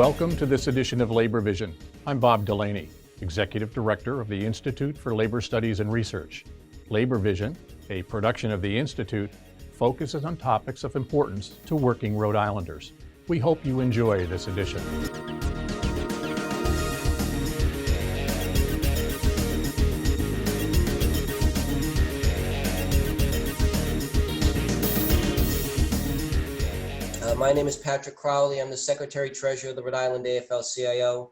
Welcome to this edition of Labor Vision. I'm Bob Delaney, Executive Director of the Institute for Labor Studies and Research. Labor Vision, a production of the Institute, focuses on topics of importance to working Rhode Islanders. We hope you enjoy this edition. My name is Patrick Crowley. I'm the Secretary Treasurer of the Rhode Island RIAFL-CIO.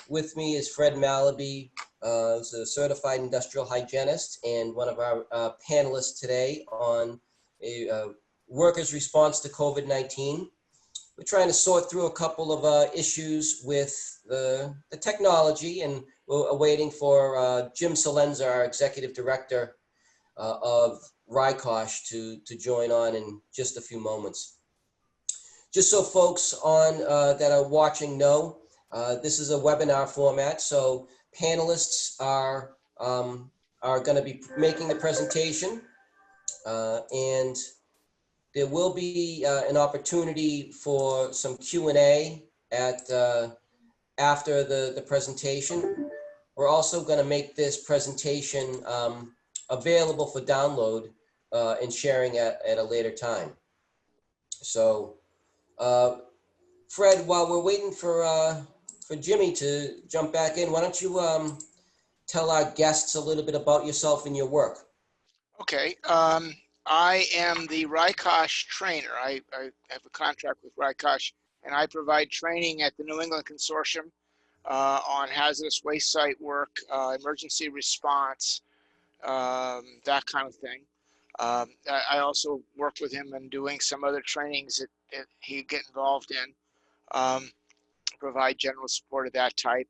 With me is Fred Malaby, who's a certified industrial hygienist and one of our panelists today on a workers' response to COVID-19. We're trying to sort through a couple of issues with the technology, and we're awaiting for Jim Celenza, our Executive Director of RICOSH, to join on in just a few moments. Just so folks on that are watching know, this is a webinar format, so panelists are going to be making the presentation, and there will be an opportunity for some Q&A after the presentation. We're also going to make this presentation available for download and sharing at a later time. So, Fred, while we're waiting for Jimmy to jump back in, why don't you tell our guests a little bit about yourself and your work? Okay. I am the RICOSH trainer. I have a contract with RICOSH, and I provide training at the New England Consortium on hazardous waste site work, emergency response, that kind of thing. I also work with him in doing some other trainings that he get involved in, provide general support of that type.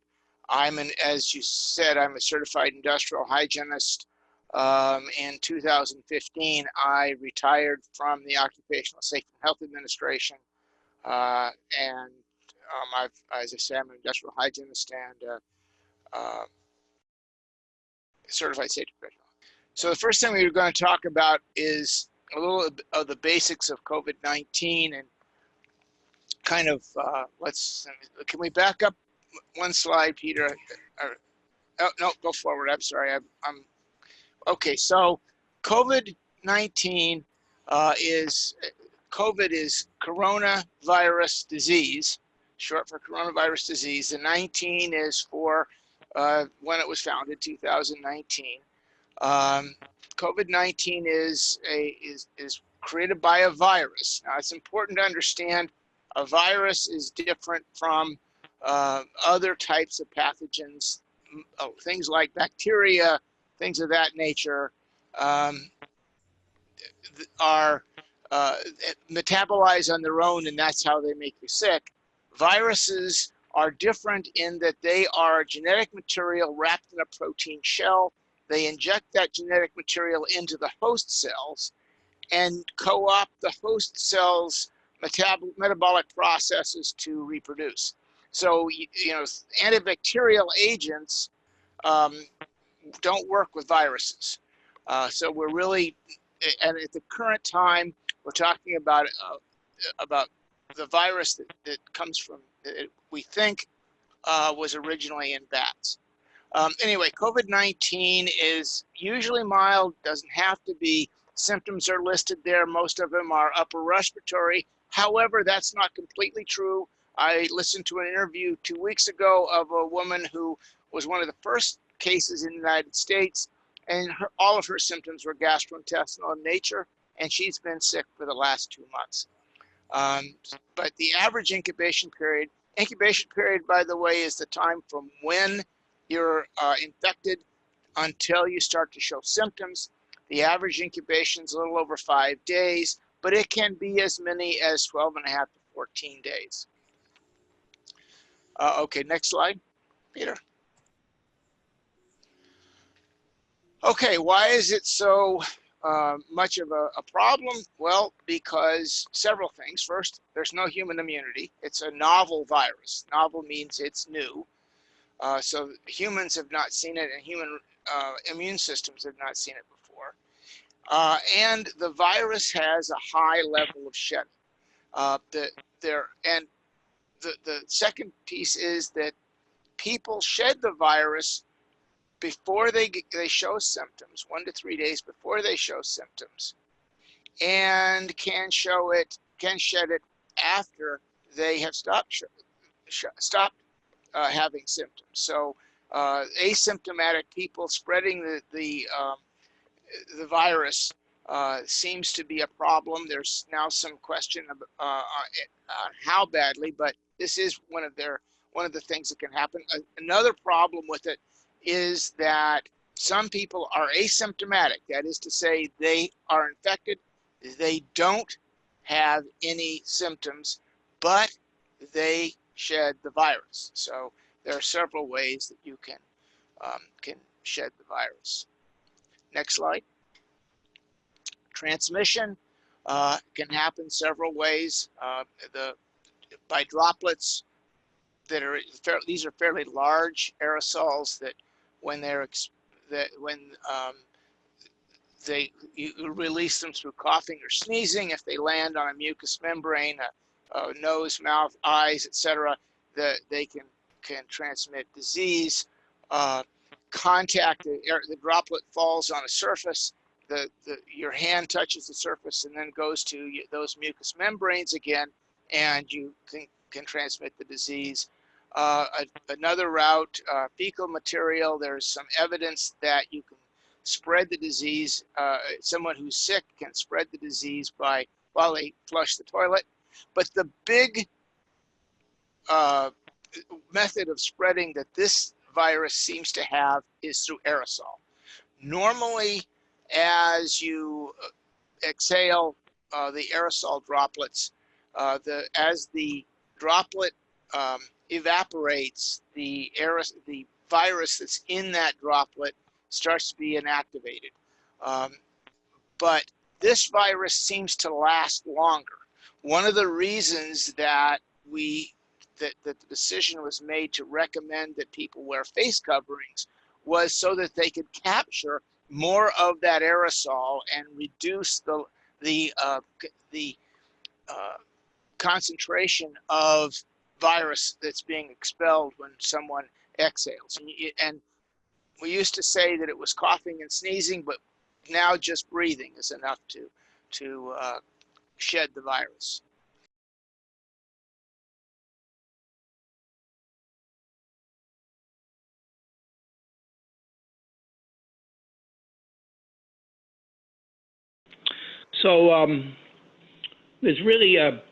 As you said, I'm a certified industrial hygienist. In 2015, I retired from the Occupational Safety and Health Administration, and as I say, I'm an industrial hygienist and certified safety professional. So the first thing we're going to talk about is a little of the basics of COVID-19 and kind of can we back up one slide, Peter? Oh, no, go forward. I'm sorry. Okay. So COVID-19 is coronavirus disease, short for coronavirus disease. The 19 is for when it was founded, 2019. COVID-19 is created by a virus. Now, it's important to understand a virus is different from other types of pathogens, things like bacteria, things of that nature, are metabolize on their own, and that's how they make you sick. Viruses are different in that they are genetic material wrapped in a protein shell. They inject that genetic material into the host cells and co-opt the host cells' metabolic processes to reproduce. So, antibacterial agents don't work with viruses. So we're really, and at the current time, we're talking about the virus that comes from, we think was originally in bats. Anyway, COVID-19 is usually mild, doesn't have to be. Symptoms are listed there. Most of them are upper respiratory. However, that's not completely true. I listened to an interview 2 weeks ago of a woman who was one of the first cases in the United States, and all of her symptoms were gastrointestinal in nature, and she's been sick for the last 2 months. But the average incubation period, by the way, is the time from when you're infected until you start to show symptoms. The average incubation is a little over 5 days, but it can be as many as 12 and a half to 14 days. Okay, next slide, Peter. Okay, why is it so much of a problem? Well, because several things. First, there's no human immunity. It's a novel virus. Novel means it's new. So humans have not seen it, and human immune systems have not seen it before. And the virus has a high level of shedding. And the second piece is that people shed the virus before they show symptoms, 1 to 3 days before they show symptoms, and can shed it after they have stopped having symptoms. So asymptomatic people spreading the virus seems to be a problem. There's now some question on how badly, but this is one of the things that can happen. Another problem with it is that some people are asymptomatic. That is to say, they are infected, they don't have any symptoms, but they shed the virus. So there are several ways that you can shed the virus. Next slide. Transmission can happen several ways. By droplets these are fairly large aerosols that when you release them through coughing or sneezing. If they land on a mucous membrane, nose, mouth, eyes, etc., they can transmit disease. Contact, the droplet falls on a surface, your hand touches the surface and then goes to those mucous membranes again, and you can transmit the disease. Another route, fecal material, there's some evidence that you can spread the disease. Someone who's sick can spread the disease while they flush the toilet. But the big method of spreading that this virus seems to have is through aerosol. Normally, as you exhale the aerosol droplets, as the droplet evaporates, the virus that's in that droplet starts to be inactivated. But this virus seems to last longer. One of the reasons that the decision was made to recommend that people wear face coverings was so that they could capture more of that aerosol and reduce the concentration of virus that's being expelled when someone exhales. And we used to say that it was coughing and sneezing, but now just breathing is enough to shed the virus. So there's really a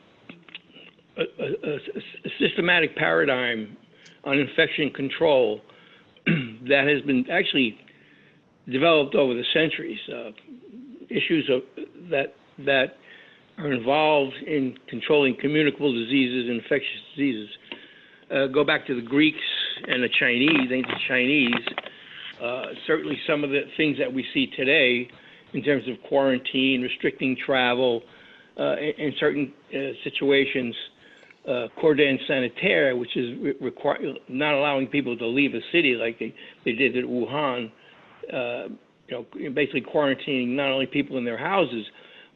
systematic paradigm on infection control that has been actually developed over the centuries. Issues that are involved in controlling communicable diseases and infectious diseases go back to the Greeks and the Chinese, ancient Chinese. Certainly some of the things that we see today in terms of quarantine, restricting travel, in certain situations, cordon sanitaire, which is not allowing people to leave a city like they did at Wuhan, basically quarantining not only people in their houses,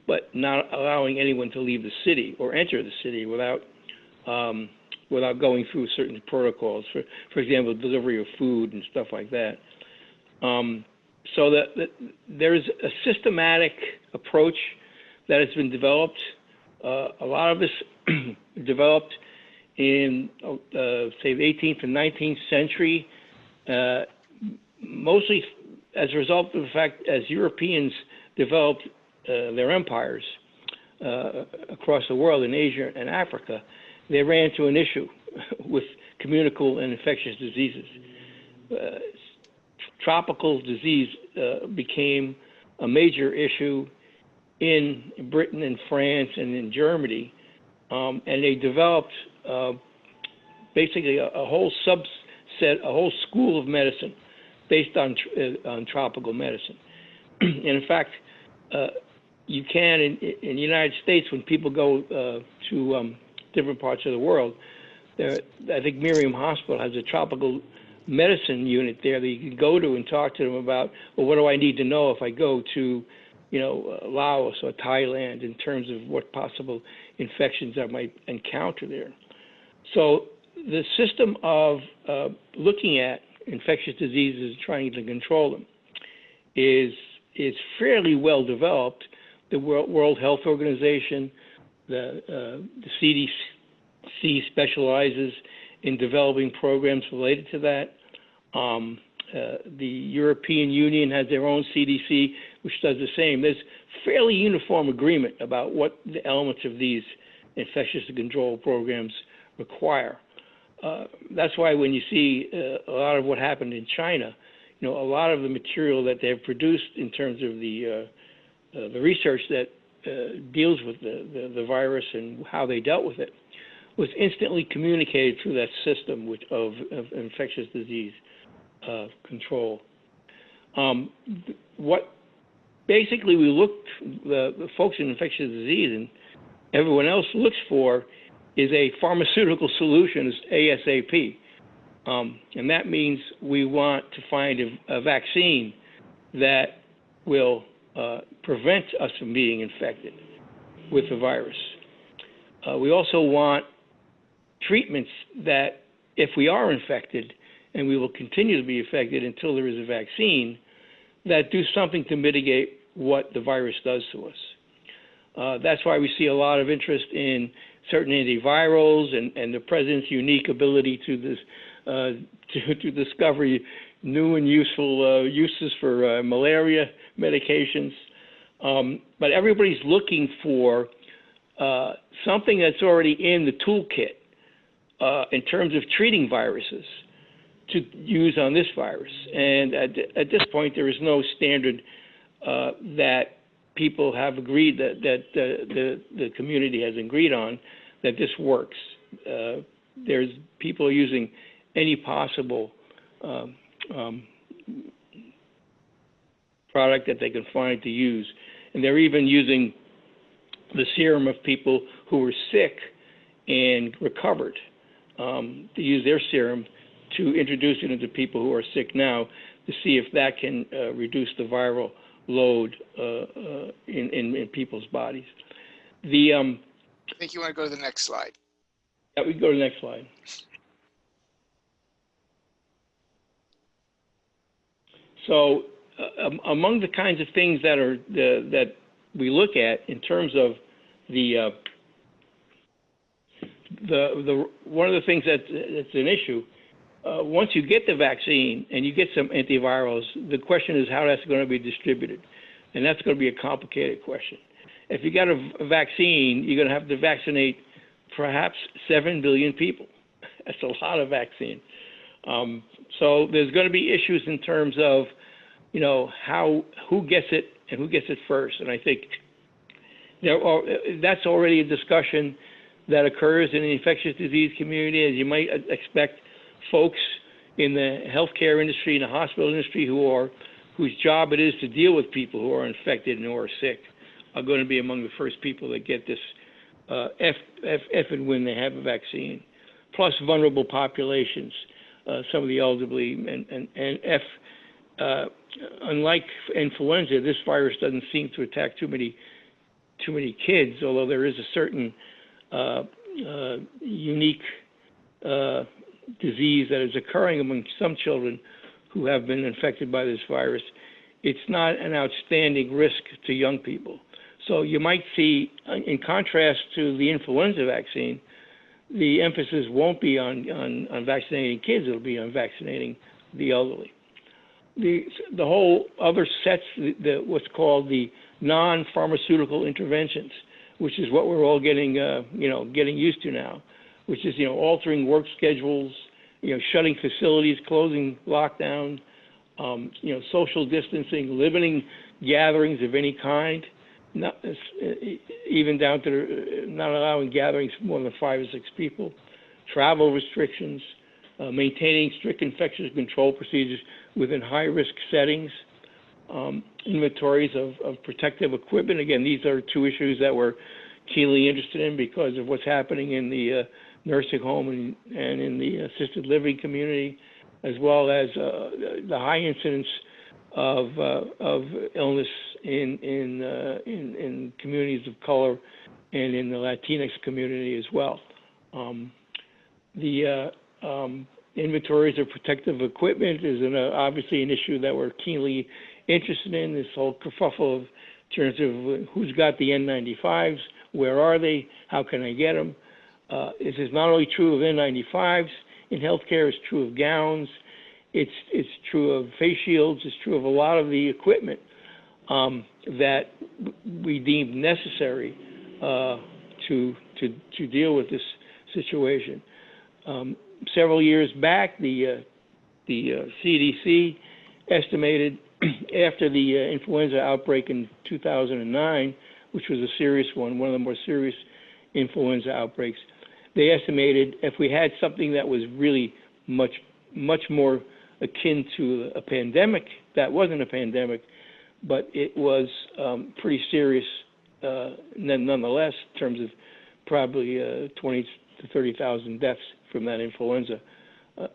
but not allowing anyone to leave the city or enter the city without going through certain protocols, for example, delivery of food and stuff like that. So that there's a systematic approach that has been developed. A lot of this developed in, say, the 18th and 19th century, mostly as a result of the fact as Europeans developed their empires across the world in Asia and Africa, they ran into an issue with communicable and infectious diseases. Tropical disease became a major issue in Britain and France and in Germany, and they developed basically a whole subset, a whole school of medicine based on tropical medicine. And in fact, you can, in the United States, when people go to different parts of the world, I think Miriam Hospital has a tropical medicine unit there that you can go to and talk to them about, well, what do I need to know if I go to, Laos or Thailand in terms of what possible infections I might encounter there. So the system of looking at infectious diseases and trying to control them is fairly well developed. The World Health Organization, the CDC specializes in developing programs related to that. The European Union has their own CDC, which does the same. There's fairly uniform agreement about what the elements of these infectious control programs require. That's why when you see a lot of what happened in China, a lot of the material that they've produced in terms of the research that deals with the virus and how they dealt with it was instantly communicated through that system of infectious disease control. What basically the folks in infectious disease and everyone else looks for is a pharmaceutical solution ASAP. And that means we want to find a vaccine that will prevent us from being infected with the virus. We also want treatments that, if we are infected, and we will continue to be affected until there is a vaccine, that do something to mitigate what the virus does to us. That's why we see a lot of interest in certain antivirals and the president's unique ability to discover new and useful uses for malaria medications. But everybody's looking for something that's already in the toolkit in terms of treating viruses to use on this virus. And at this point, there is no standard that people have agreed that the community has agreed on that this works. There's people are using any possible product that they can find to use, and they're even using the serum of people who were sick and recovered to use their serum to introduce it into people who are sick now to see if that can reduce the viral load in people's bodies. I think you want to go to the next slide. Yeah, we can go to the next slide. So among the kinds of things that are that we look at in terms of the one of the things that's an issue, once you get the vaccine and you get some antivirals, the question is how that's going to be distributed, and that's going to be a complicated question. If you got a vaccine, you're going to have to vaccinate perhaps 7 billion people. That's a lot of vaccine. So there's going to be issues in terms of, who gets it and who gets it first. And I think that's already a discussion that occurs in the infectious disease community, as you might expect. Folks in the healthcare industry, in the hospital industry, whose job it is to deal with people who are infected and who are sick, are going to be among the first people that get this if and when they have a vaccine. Plus vulnerable populations, some of the elderly, and unlike influenza, this virus doesn't seem to attack too many kids, although there is a certain unique disease that is occurring among some children who have been infected by this virus. It's not an outstanding risk to young people. So you might see, in contrast to the influenza vaccine, the emphasis won't be on vaccinating kids, it'll be on vaccinating the elderly. The whole other sets, what's called the non-pharmaceutical interventions, which is what we're all getting used to now, which is, altering work schedules, shutting facilities, closing lockdown, social distancing, limiting gatherings of any kind, not even down to not allowing gatherings of more than 5 or 6 people, travel restrictions, maintaining strict infectious control procedures within high-risk settings, inventories of protective equipment. Again, these are 2 issues that we're keenly interested in because of what's happening in the nursing home and in the assisted living community, as well as the high incidence of illness in communities of color and in the Latinx community as well. inventories of protective equipment is obviously an issue that we're keenly interested in. This whole kerfuffle of terms of who's got the N95s, where are they, how can I get them? This is not only true of N95s in healthcare, it's true of gowns, it's true of face shields, it's true of a lot of the equipment that we deem necessary to deal with this situation. Several years back, the CDC estimated after the influenza outbreak in 2009, which was a serious one of the more serious influenza outbreaks, they estimated if we had something that was really much more akin to a pandemic, that wasn't a pandemic, but it was pretty serious nonetheless in terms of probably 20 to 30,000 deaths from that influenza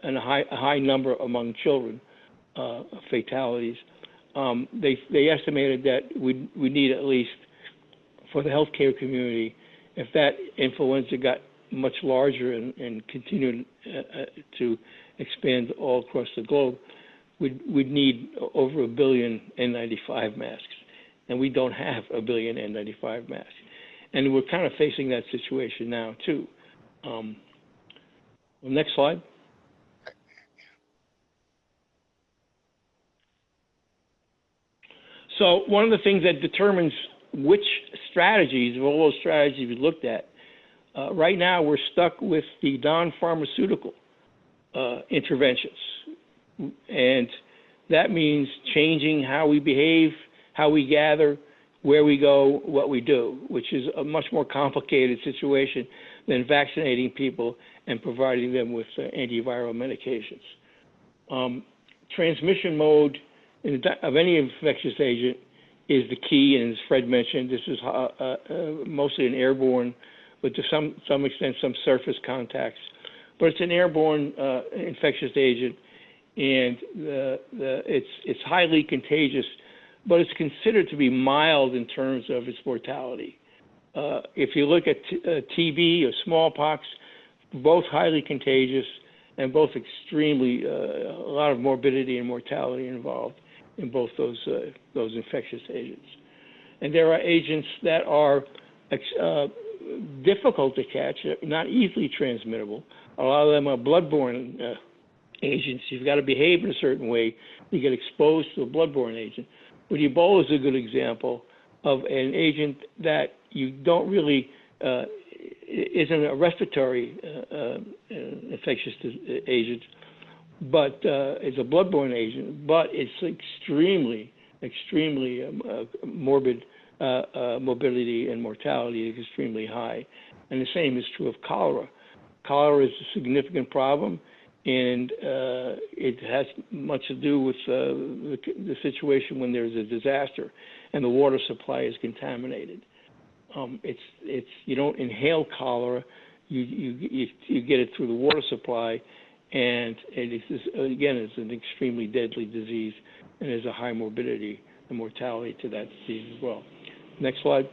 and a high number among children, fatalities. They estimated that we need at least for the healthcare community, if that influenza got much larger and continued to expand all across the globe, we'd need over 1 billion N95 masks, and we don't have 1 billion N95 masks. And we're kind of facing that situation now, too. Next slide. So one of the things that determines which strategies, of all those strategies we looked at, right now we're stuck with the non-pharmaceutical interventions. And that means changing how we behave, how we gather, where we go, what we do, which is a much more complicated situation than vaccinating people and providing them with antiviral medications. Transmission mode of any infectious agent is the key, and as Fred mentioned, this is mostly an airborne, but to some extent some surface contacts. But it's an airborne infectious agent, and it's highly contagious, but it's considered to be mild in terms of its mortality. If you look at TB or smallpox, both highly contagious and both extremely, a lot of morbidity and mortality involved in both those infectious agents. And there are agents that are difficult to catch, not easily transmittable. A lot of them are bloodborne agents. You've got to behave in a certain way to get exposed to a bloodborne agent. But Ebola is a good example of an agent that you don't really, isn't a respiratory infectious agent, but it's a bloodborne agent, but it's extremely morbid, morbidity and mortality is extremely high. And the same is true of cholera. Cholera is a significant problem, and it has much to do with the situation when there's a disaster and the water supply is contaminated. You don't inhale cholera, you get it through the water supply, and it's an extremely deadly disease, and there's a high morbidity and mortality to that disease as well. Next slide.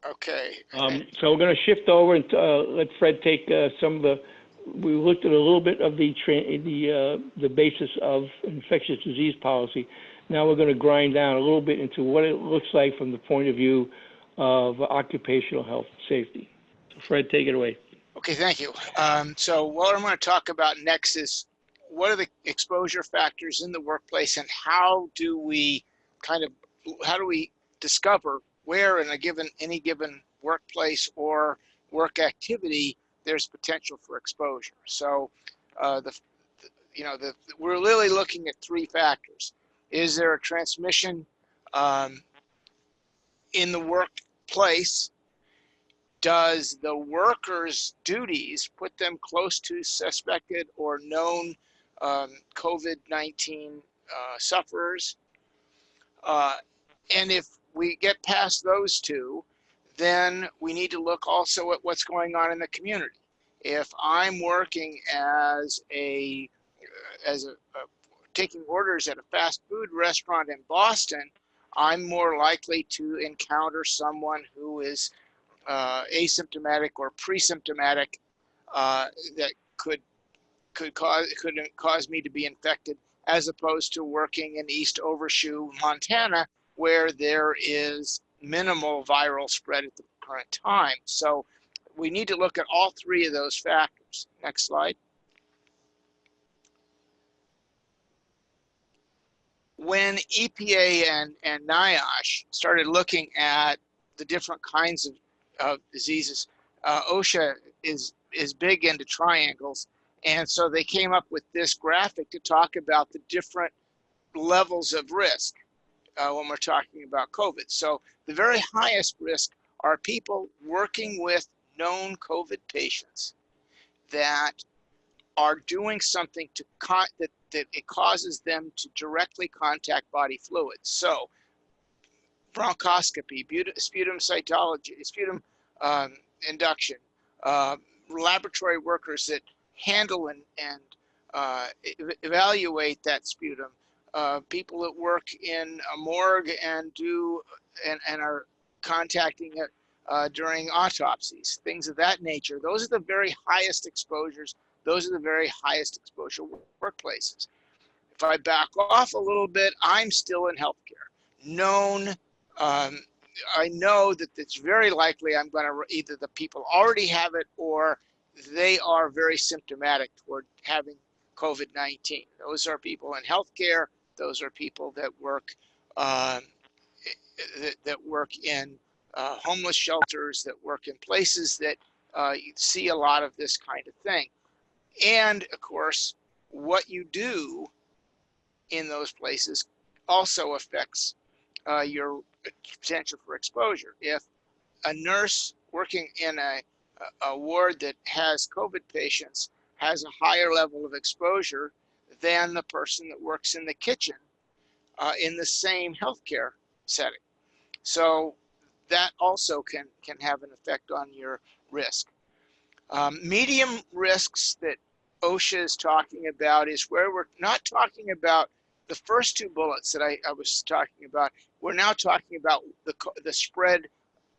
Okay. So we're going to shift over and let Fred take some of the. We looked at a little bit of the basis of infectious disease policy. Now we're going to grind down a little bit into what it looks like from the point of view of occupational health and safety. So Fred, take it away. Okay, thank you. So what I'm going to talk about next is what are the exposure factors in the workplace, and how do we discover where in any given workplace or work activity there's potential for exposure. So we're really looking at three factors. Is there a transmission in the workplace? Does the worker's duties put them close to suspected or known COVID-19 sufferers? And if we get past those two, then we need to look also at what's going on in the community. If I'm working as taking orders at a fast food restaurant in Boston, I'm more likely to encounter someone who is asymptomatic or pre-symptomatic that could cause me to be infected, as opposed to working in East Overshoe, Montana, where there is minimal viral spread at the current time. So we need to look at all three of those factors. Next slide. When EPA and NIOSH started looking at the different kinds of diseases, OSHA is big into triangles. And so they came up with this graphic to talk about the different levels of risk when we're talking about COVID. So the very highest risk are people working with known COVID patients that are doing something to that it causes them to directly contact body fluids. So bronchoscopy, sputum cytology, sputum induction, laboratory workers that handle and evaluate that sputum, people that work in a morgue and are contacting it during autopsies, things of that nature. Those are the very highest exposures. Those are the very highest exposure workplaces. If I back off a little bit, I'm still in healthcare. I know that it's very likely I'm going to either the people already have it or they are very symptomatic toward having COVID-19. Those are people in healthcare. Those are people that work in homeless shelters, that work in places that you see a lot of this kind of thing. And of course, what you do in those places also affects your potential for exposure. If a nurse working in a ward that has COVID patients has a higher level of exposure than the person that works in the kitchen in the same healthcare setting. So that also can have an effect on your risk. Medium risks that OSHA is talking about is where we're not talking about the first two bullets that I was talking about. We're now talking about the spread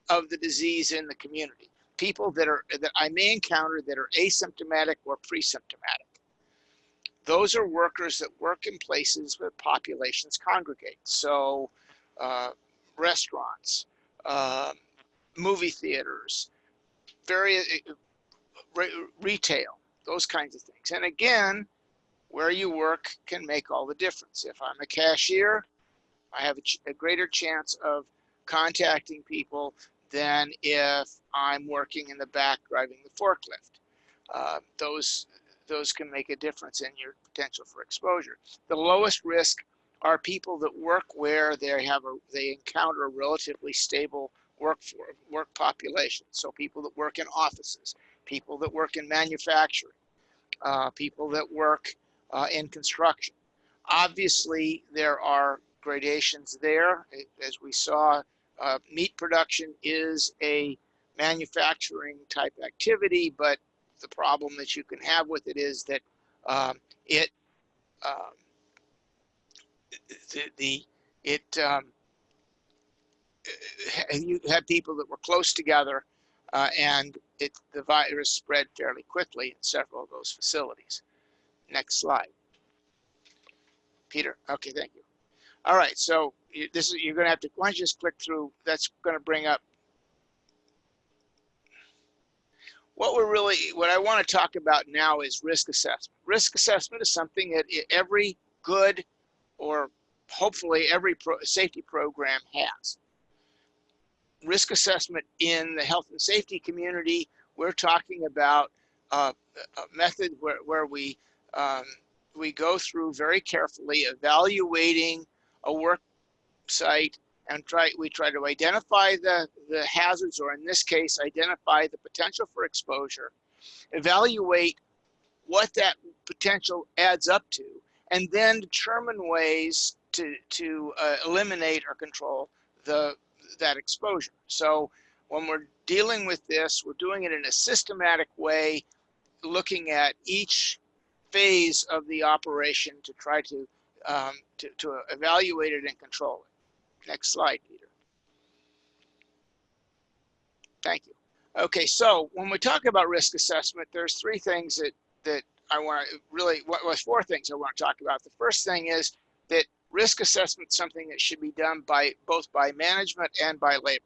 of the disease in the community. People that I may encounter that are asymptomatic or pre-symptomatic. Those are workers that work in places where populations congregate. So restaurants, movie theaters, retail, those kinds of things. And again, where you work can make all the difference. If I'm a cashier, I have a greater chance of contacting people than if I'm working in the back driving the forklift. Those can make a difference in your potential for exposure. The lowest risk are people that work where they encounter a relatively stable work population. So people that work in offices, people that work in manufacturing, people that work in construction. Obviously, there are gradations there. As we saw, meat production is a manufacturing type activity, but the problem that you can have with it is that you have people that were close together, and the virus spread fairly quickly in several of those facilities. Next slide. Peter, okay, thank you. All right, so you're going to have to, why don't you just click through, that's going to bring up what I want to talk about now is risk assessment. Risk assessment is something that every good, or hopefully every safety program has. Risk assessment in the health and safety community, we're talking about a method where we go through very carefully evaluating a work site and we try to identify the hazards, or in this case, identify the potential for exposure, evaluate what that potential adds up to, and then determine ways to eliminate or control that exposure. So when we're dealing with this, we're doing it in a systematic way, looking at each phase of the operation to try to evaluate it and control it. Next slide, Peter. Thank you. Okay, so when we talk about risk assessment, there's three things that I want to really, well, four things I want to talk about. The first thing is that risk assessment is something that should be done by both by management and by labor.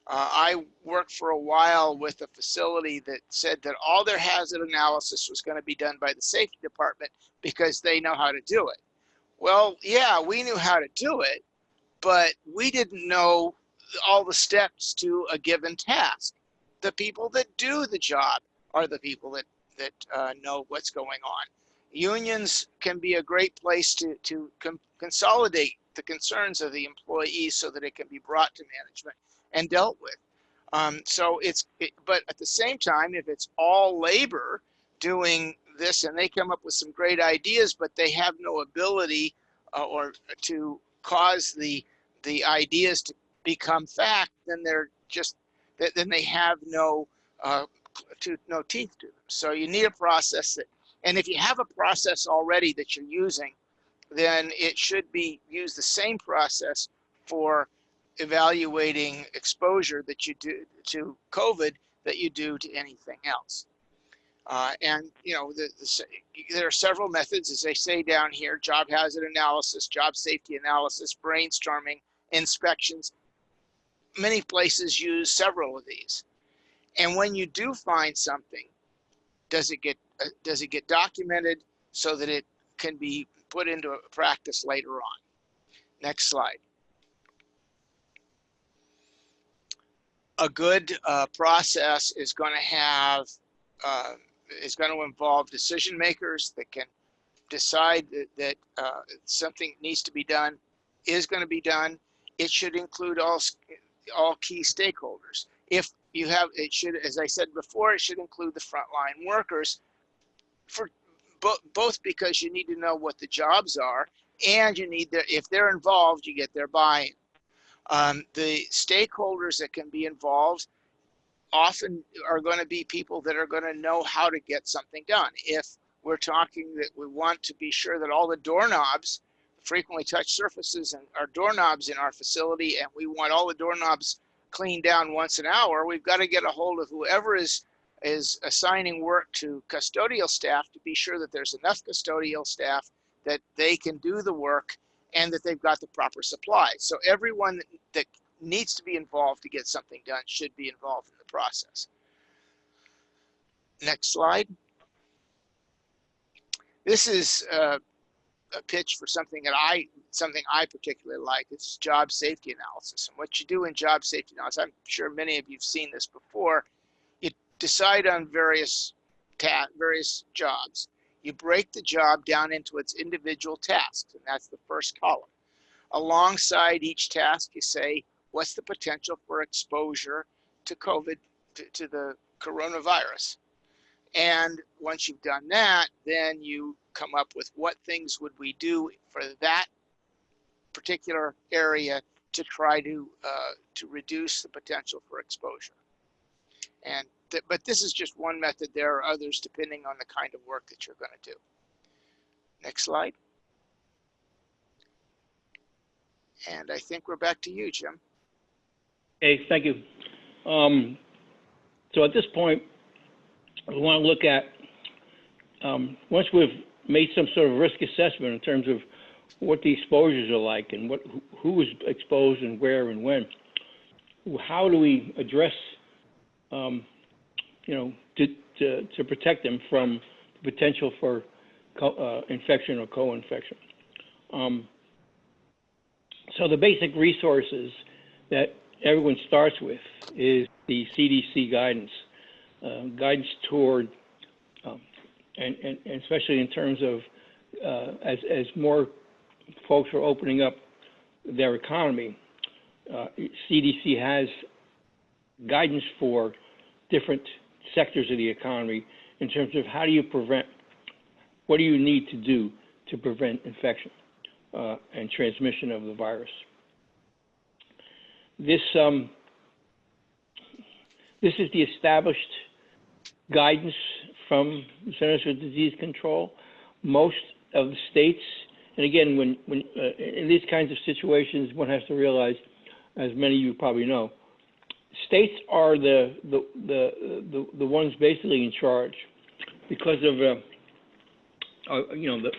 I worked for a while with a facility that said that all their hazard analysis was going to be done by the safety department because they know how to do it. Well, yeah, we knew how to do it, but we didn't know all the steps to a given task. The people that do the job are the people that know what's going on. Unions can be a great place to consolidate the concerns of the employees so that it can be brought to management and dealt with. But at the same time, if it's all labor doing this and they come up with some great ideas, but they have no ability or to cause the ideas to become fact, then they're just, then they have no teeth to them. So you need a process that, and if you have a process already that you're using, then it should use the same process for evaluating exposure that you do to COVID that you do to anything else. And you know, there are several methods, as they say down here: job hazard analysis, job safety analysis, brainstorming, inspections. Many places use several of these. And when you do find something, does it get documented so that it can be put into practice later on? Next slide. A good process is going to involve decision makers that can decide that something needs to be done, is going to be done. It should include all key stakeholders. If you have, it should, as I said before, it should include the frontline workers, for both because you need to know what the jobs are, and you need if they're involved, you get their buy-in. The stakeholders that can be involved often are going to be people that are going to know how to get something done. If we're talking that we want to be sure that all the doorknobs, frequently touched surfaces, and our doorknobs in our facility, and we want all the doorknobs cleaned down once an hour, we've got to get a hold of whoever is assigning work to custodial staff to be sure that there's enough custodial staff that they can do the work and that they've got the proper supplies. So everyone that needs to be involved to get something done should be involved in the process. Next slide. This is a pitch for something I particularly like. It's job safety analysis. And what you do in job safety analysis, I'm sure many of you have seen this before, you decide on various jobs. You break the job down into its individual tasks, and that's the first column. Alongside each task, you say, what's the potential for exposure to COVID, to the coronavirus? And once you've done that, then you come up with what things would we do for that particular area to try to reduce the potential for exposure. And but this is just one method. There are others depending on the kind of work that you're going to do. Next slide. And I think we're back to you, Jim. Okay, thank you. So at this point, we want to look at, once we've made some sort of risk assessment in terms of what the exposures are like and who is exposed and where and when, how do we address to protect them from the potential for infection or co-infection. So the basic resources that everyone starts with is the CDC guidance, guidance toward, and especially in terms of as more folks are opening up their economy, CDC has guidance for different sectors of the economy in terms of how do you prevent, what do you need to do to prevent infection and transmission of the virus. This is the established guidance from the Centers for Disease Control. Most of the states, and again, when in these kinds of situations, one has to realize, as many of you probably know, states are the ones basically in charge because of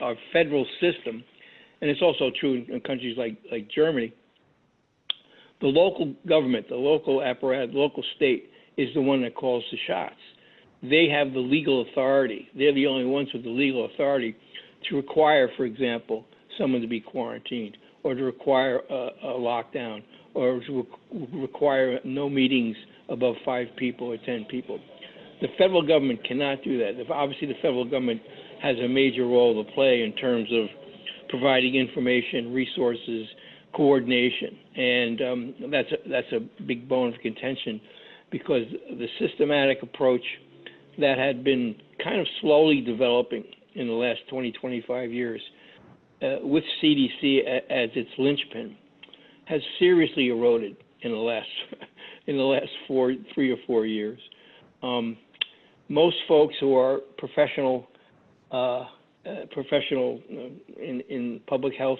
our federal system, and it's also true in countries like Germany. The local government, the local apparatus, the local state is the one that calls the shots. They have the legal authority. They're the only ones with the legal authority to require, for example, someone to be quarantined, or to require a lockdown, or to require no meetings above 5 people or 10 people. The federal government cannot do that. Obviously, the federal government has a major role to play in terms of providing information, resources, coordination, and that's a big bone of contention, because the systematic approach that had been kind of slowly developing in the last 20, 25 years with CDC as its linchpin has seriously eroded in the last 3 or 4 years. Most folks who are professional in public health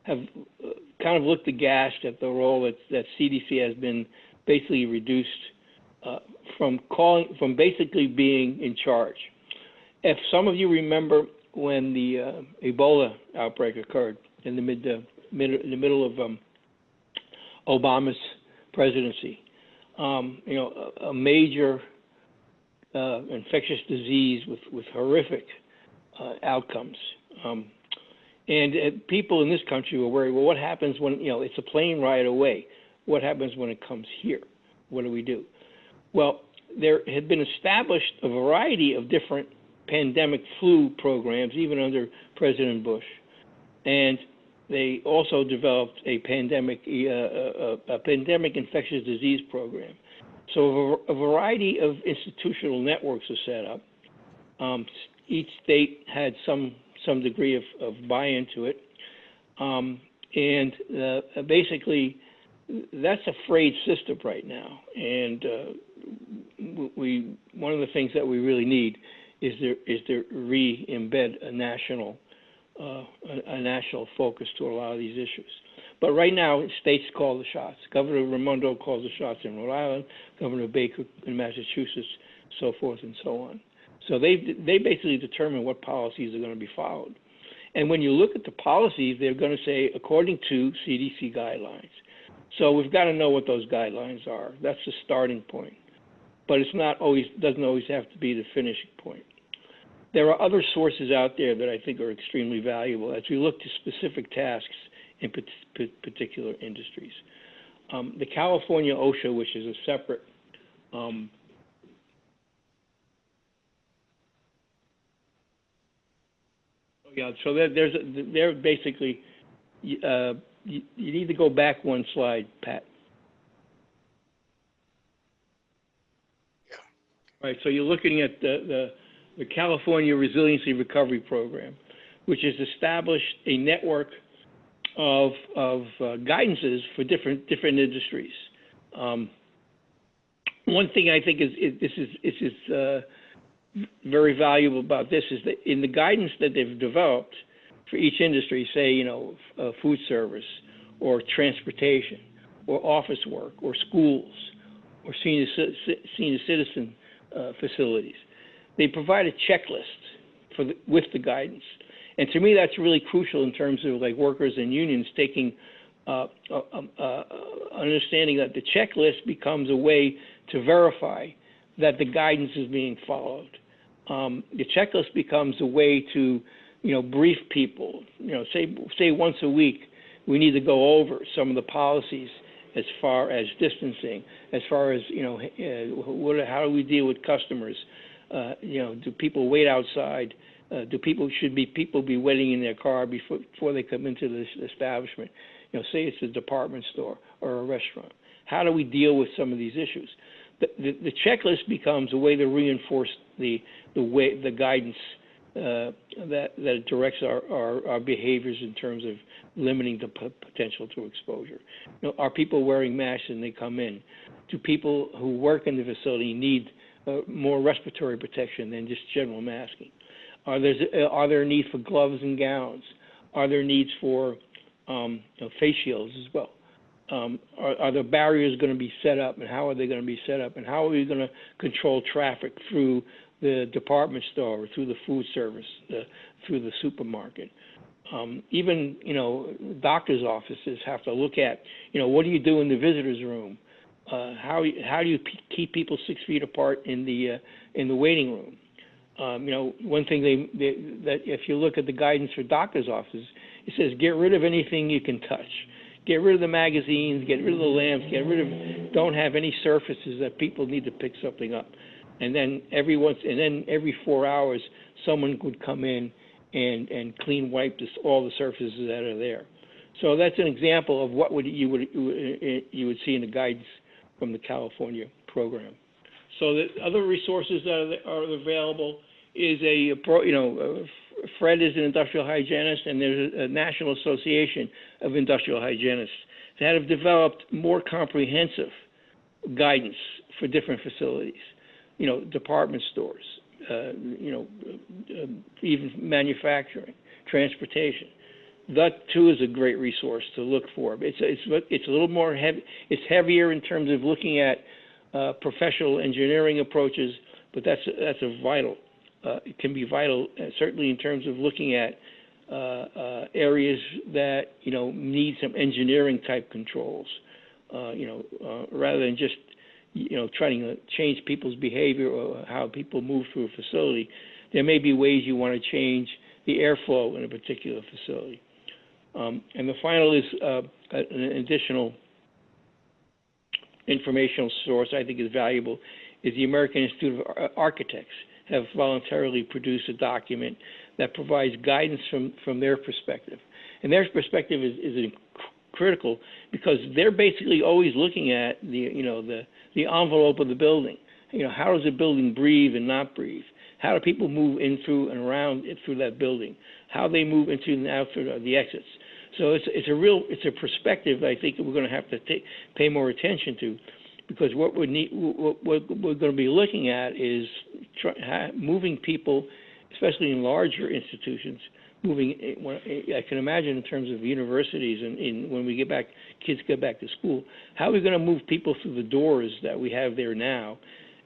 have kind of looked aghast at the role that CDC has been basically reduced from basically being in charge. If some of you remember when the Ebola outbreak occurred in the middle of Obama's presidency, a major infectious disease with horrific outcomes. And people in this country were worried, well, what happens when, it's a plane ride away? What happens when it comes here? What do we do? Well, there had been established a variety of different pandemic flu programs, even under President Bush. And they also developed a pandemic infectious disease program. So a variety of institutional networks are set up. Each state had some degree of buy-in to it. And basically, that's a frayed system right now. And one of the things that we really need is to re-embed a national focus to a lot of these issues. But right now, states call the shots. Governor Raimondo calls the shots in Rhode Island, Governor Baker in Massachusetts, so forth and so on. So they basically determine what policies are going to be followed. And when you look at the policies, they're going to say, according to CDC guidelines. So we've got to know what those guidelines are. That's the starting point. But doesn't always have to be the finishing point. There are other sources out there that I think are extremely valuable as we look to specific tasks in particular industries. The California OSHA, which is a separate so they're basically, you need to go back one slide, Pat. Yeah. All right, so you're looking at the California Resiliency Recovery Program, which has established a network of guidances for different industries. One thing I think is very valuable about this is that in the guidance that they've developed for each industry, say, food service or transportation or office work or schools or senior citizen facilities, they provide a checklist with the guidance. And to me, that's really crucial in terms of like workers and unions taking understanding that the checklist becomes a way to verify that the guidance is being followed. The checklist becomes a way to, brief people. Say once a week, we need to go over some of the policies as far as distancing, as far as how do we deal with customers? Do people wait outside? Should people be waiting in their car before they come into the establishment? Say it's a department store or a restaurant. How do we deal with some of these issues? The checklist becomes a way to reinforce the guidance that directs our behaviors in terms of limiting the potential to exposure. Are people wearing masks when they come in? Do people who work in the facility need more respiratory protection than just general masking? Are there needs for gloves and gowns? Are there needs for face shields as well? are the barriers going to be set up, and how are they going to be set up, and how are we going to control traffic through the department store, or through the food service, through the supermarket. Even, doctors' offices have to look at, what do you do in the visitors' room? How do you keep people 6 feet apart in the waiting room? One thing that if you look at the guidance for doctors' offices, it says get rid of anything you can touch. Get rid of the magazines, get rid of the lamps, don't have any surfaces that people need to pick something up. And then every 4 hours, someone would come in and clean wipe all the surfaces that are there. So that's an example of what you would see in the guidance from the California program. So the other resources that are available is Fred is an industrial hygienist, and there's a National Association of Industrial Hygienists that have developed more comprehensive guidance for different facilities, department stores, even manufacturing, transportation. That too is a great resource to look for. It's a little more heavy. It's heavier in terms of looking at professional engineering approaches, but that's a vital. It can be vital, certainly in terms of looking at areas that need some engineering type controls. Rather than just trying to change people's behavior or how people move through a facility, there may be ways you want to change the airflow in a particular facility. And the final is an additional informational source I think is valuable is the American Institute of Architects have voluntarily produced a document that provides guidance from their perspective. And their perspective is critical because they're basically always looking at the envelope of the building. How does a building breathe and not breathe? How do people move in through and around it through that building? How they move into and out through the exits. So it's a perspective I think that we're going to have to pay more attention to, because what we're going to be looking at is moving people, especially in larger institutions. I can imagine in terms of universities and when we kids get back to school, how are we going to move people through the doors that we have there now,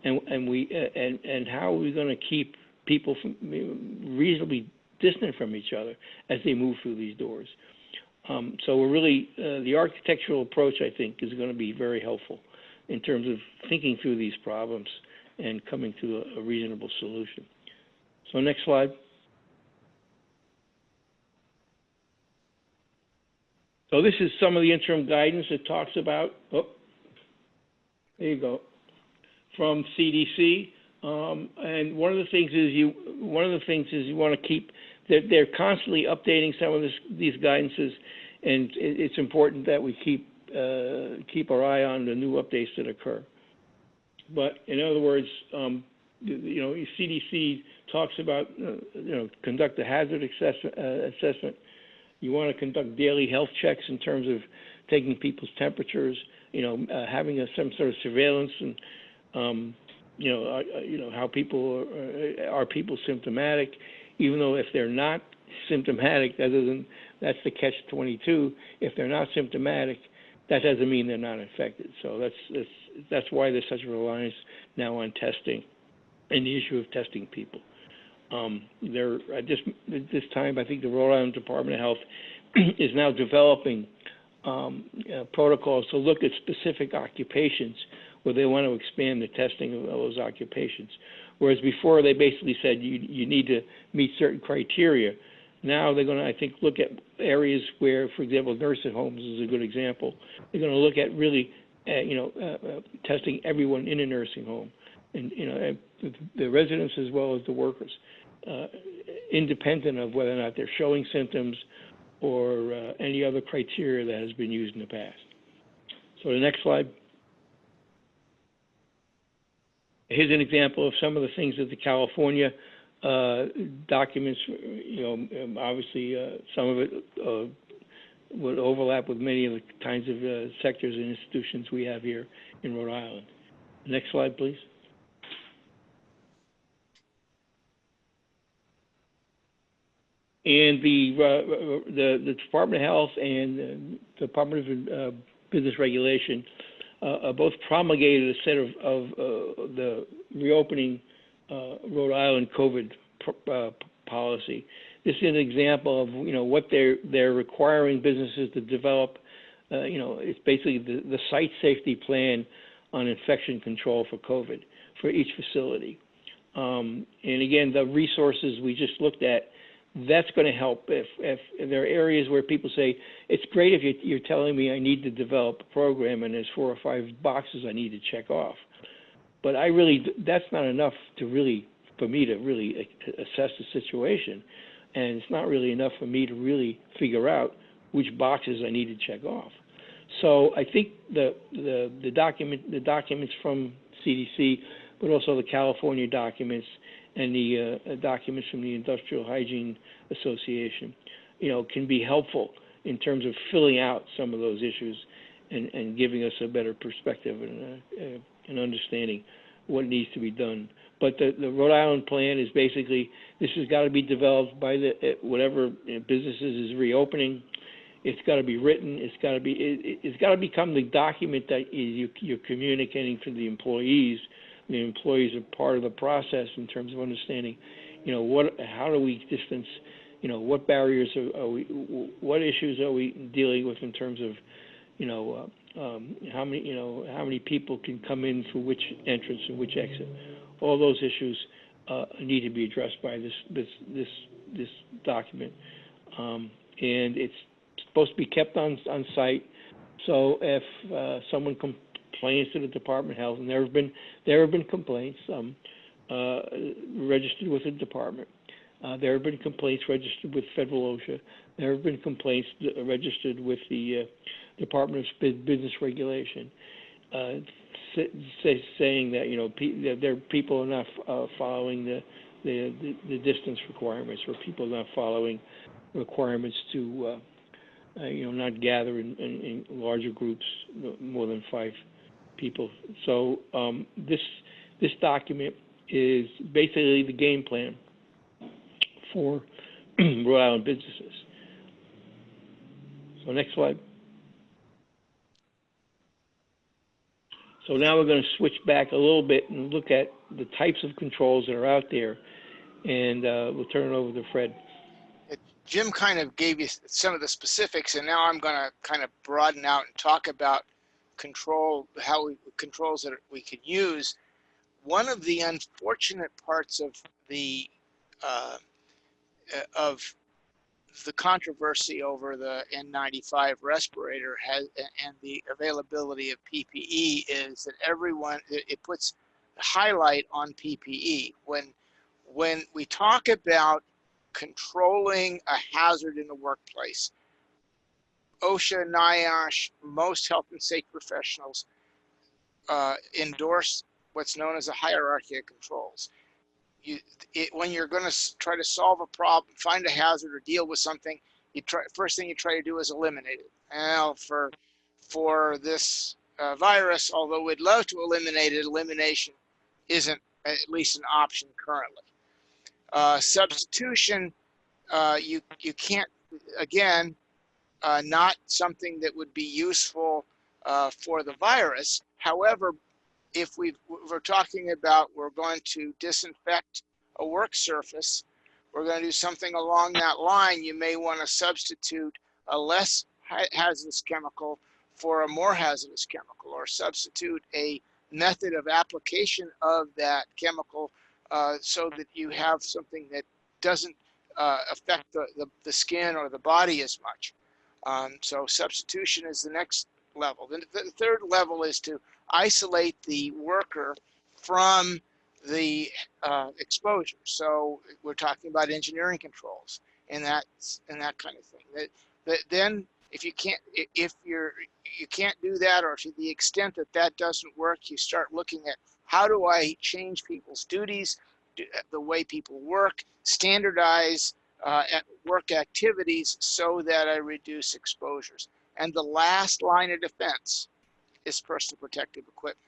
and how are we going to keep people from reasonably distant from each other as they move through these doors. So we're really the architectural approach I think is going to be very helpful in terms of thinking through these problems and coming to a reasonable solution. So next slide. So this is some of the interim guidance it talks about. Oh, there you go. From CDC, and one of the things is you want to keep that they're constantly updating some of these guidances, and it's important that we keep our eye on the new updates that occur. But in other words, CDC talks about conduct a hazard assessment. You want to conduct daily health checks in terms of taking people's temperatures, having some sort of surveillance, and how people are people symptomatic, even though if they're not symptomatic, that's the catch-22. If they're not symptomatic, that doesn't mean they're not infected. So that's why there's such a reliance now on testing and the issue of testing people. At this time, I think the Rhode Island Department of Health is now developing protocols to look at specific occupations where they want to expand the testing of those occupations. Whereas before they basically said you need to meet certain criteria. Now they're going to, I think, look at areas where, for example, nursing homes is a good example. They're going to look at really, testing everyone in a nursing home, and the residents as well as the workers, independent of whether or not they're showing symptoms or any other criteria that has been used in the past. So the next slide. Here's an example of some of the things that the California documents, obviously some of it would overlap with many of the kinds of sectors and institutions we have here in Rhode Island. Next slide, please. And the Department of Health and the Department of Business Regulation, both promulgated a set of the reopening Rhode Island COVID policy. This is an example of what they're requiring businesses to develop. It's basically the site safety plan on infection control for COVID for each facility. And again, the resources we just looked at, that's going to help if there are areas where people say, it's great if you're telling me I need to develop a program and there's 4 or 5 boxes I need to check off. But that's not enough for me to really assess the situation. And it's not really enough for me to really figure out which boxes I need to check off. So I think the documents from CDC, but also the California documents and the documents from the Industrial Hygiene Association, can be helpful in terms of filling out some of those issues and giving us a better perspective and understanding what needs to be done. But the Rhode Island plan is basically, this has got to be developed by whatever businesses is reopening. It's got to be written. It's got to become the document that you're communicating to the employees. The employees are part of the process in terms of understanding, how do we distance, what barriers what issues are we dealing with in terms of, how many people can come in through which entrance and which exit. All those issues need to be addressed by this document, and it's supposed to be kept on site. So if someone complains to the Department of Health, and there have been complaints registered with the department. There have been complaints registered with Federal OSHA. There have been complaints registered with the Department of Business Regulation, saying that their people are not following the distance requirements, or people are not following requirements to not gather in larger groups, more than 5 people. So this document is basically the game plan for Rhode Island businesses. So next slide. So now we're going to switch back a little bit and look at the types of controls that are out there, and we'll turn it over to Fred. Jim kind of gave you some of the specifics, and now I'm going to kind of broaden out and talk about controls that we could use. One of the unfortunate parts of the controversy over the N95 respirator and the availability of PPE is that it puts a highlight on PPE. When we talk about controlling a hazard in the workplace, OSHA, NIOSH, most health and safety professionals endorse what's known as a hierarchy of controls. When you're going to try to solve a problem, find a hazard, or deal with something, first thing you try to do is eliminate it. Now, for this virus, although we'd love to eliminate it, elimination isn't at least an option currently. Substitution, you can't, again, not something that would be useful for the virus. However, if we're talking about we're going to disinfect a work surface, we're going to do something along that line, you may want to substitute a less hazardous chemical for a more hazardous chemical, or substitute a method of application of that chemical so that you have something that doesn't affect the skin or the body as much. So substitution is the next level. Then the third level is to isolate the worker from the exposure. So we're talking about engineering controls and that kind of thing. Then if you can't do that, or to the extent that doesn't work, you start looking at how do I change people's duties, the way people work, standardize work activities so that I reduce exposures. And the last line of defense is personal protective equipment.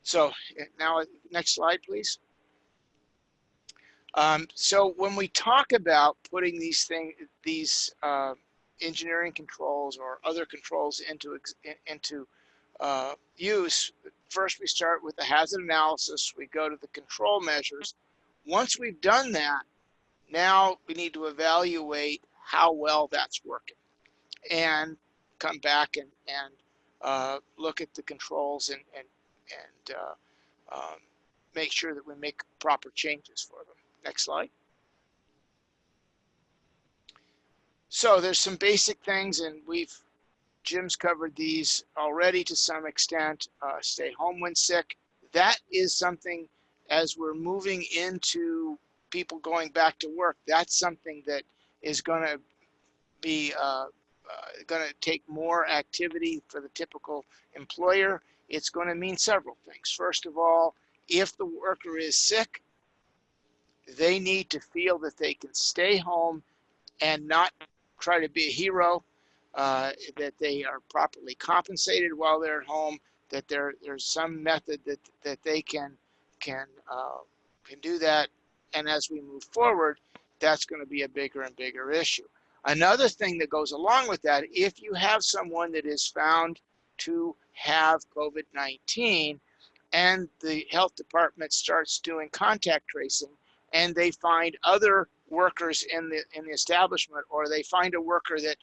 So now, next slide, please. So when we talk about putting these engineering controls or other controls into use, first we start with the hazard analysis. We go to the control measures. Once we've done that, now we need to evaluate how well that's working and come back and look at the controls and make sure that we make proper changes for them. Next slide. So there's some basic things, and Jim's covered these already to some extent. Stay home when sick. That is something, as we're moving into people going back to work, that's something that is going to be going to take more activity for the typical employer. It's going to mean several things. First of all, if the worker is sick, they need to feel that they can stay home and not try to be a hero, that they are properly compensated while they're at home, that there's some method that they can do that. And as we move forward, that's going to be a bigger and bigger issue. Another thing that goes along with that, if you have someone that is found to have COVID-19 and the health department starts doing contact tracing and they find other workers in the establishment, or they find a worker that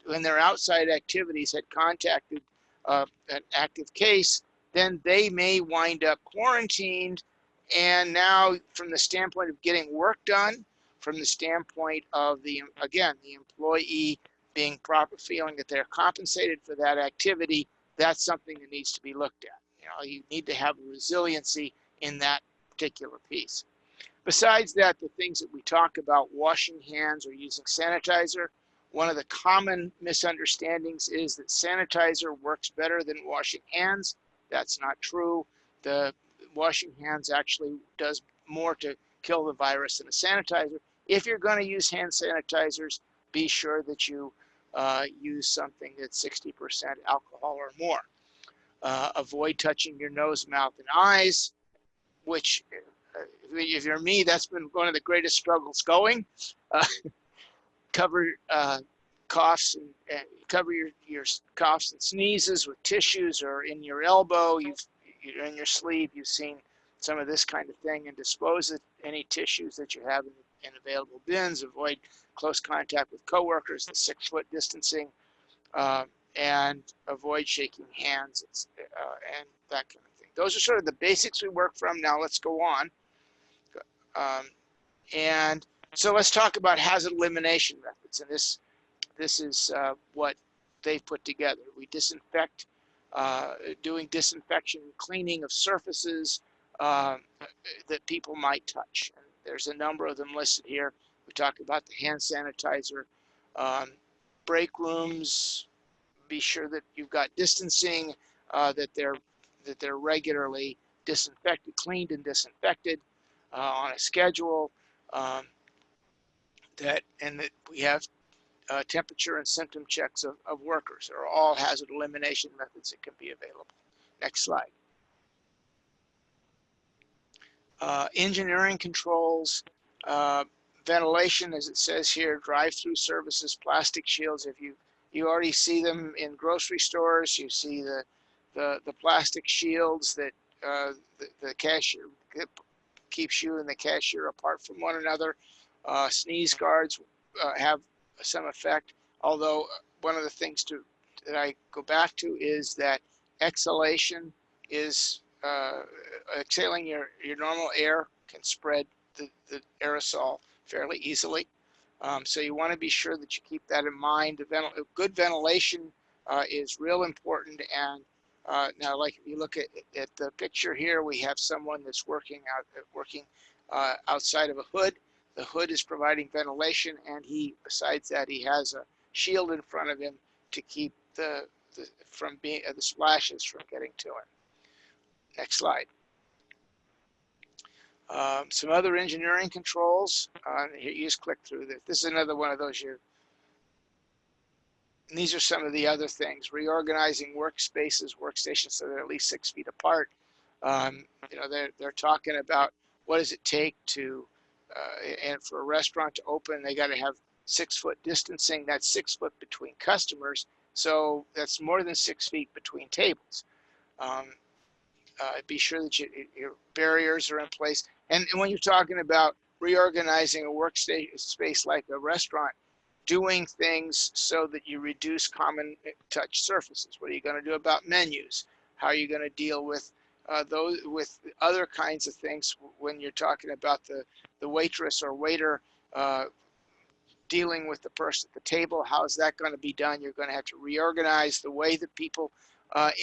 when their outside activities had contacted an active case, then they may wind up quarantined. And now from the standpoint of getting work done, from the standpoint of the employee being proper, feeling that they're compensated for that activity, that's something that needs to be looked at. You need to have resiliency in that particular piece. Besides that, the things that we talk about, washing hands or using sanitizer, one of the common misunderstandings is that sanitizer works better than washing hands. That's not true. The washing hands actually does more to kill the virus than a sanitizer. If you're going to use hand sanitizers, be sure that you use something that's 60% alcohol or more. Avoid touching your nose, mouth, and eyes, which if you're me, that's been one of the greatest struggles going. Cover coughs and cover your coughs and sneezes with tissues or in your elbow. In your sleeve, you've seen some of this kind of thing, and dispose of any tissues that you have in available bins. Avoid close contact with coworkers, the 6-foot distancing, and avoid shaking hands and that kind of thing. Those are sort of the basics we work from. Now let's go on. And so let's talk about hazard elimination methods. And this is what they've put together. We disinfect, doing disinfection and cleaning of surfaces that people might touch. And there's a number of them listed here. We talk about the hand sanitizer, break rooms. Be sure that you've got distancing, that they're regularly disinfected, cleaned and disinfected on a schedule, that we have temperature and symptom checks of workers. Are all hazard elimination methods that can be available. Next slide. Engineering controls, ventilation, as it says here, drive-through services, plastic shields. If you already see them in grocery stores, you see the plastic shields that the cashier keeps you and the cashier apart from one another. Sneeze guards have some effect, although one of the things that I go back to is that exhalation is exhaling your normal air can spread the aerosol fairly easily. So you want to be sure that you keep that in mind. Good ventilation is real important. And now, like if you look at the picture here, we have someone that's working outside of a hood. The hood is providing ventilation, and besides that, he has a shield in front of him to keep the splashes from getting to him. Next slide. Some other engineering controls. Here, you just click through this. This is another one of those and these are some of the other things. Reorganizing workspaces, workstations so they're at least 6 feet apart. They're talking about what does it take to, and for a restaurant to open, they got to have 6-foot distancing. That's 6 foot between customers. So that's more than 6 feet between tables. Be sure that your barriers are in place. And when you're talking about reorganizing a workspace space like a restaurant, doing things so that you reduce common touch surfaces. What are you going to do about menus? How are you going to deal with those, with other kinds of things when you're talking about the waitress or waiter dealing with the person at the table? How is that going to be done? You're going to have to reorganize the way that people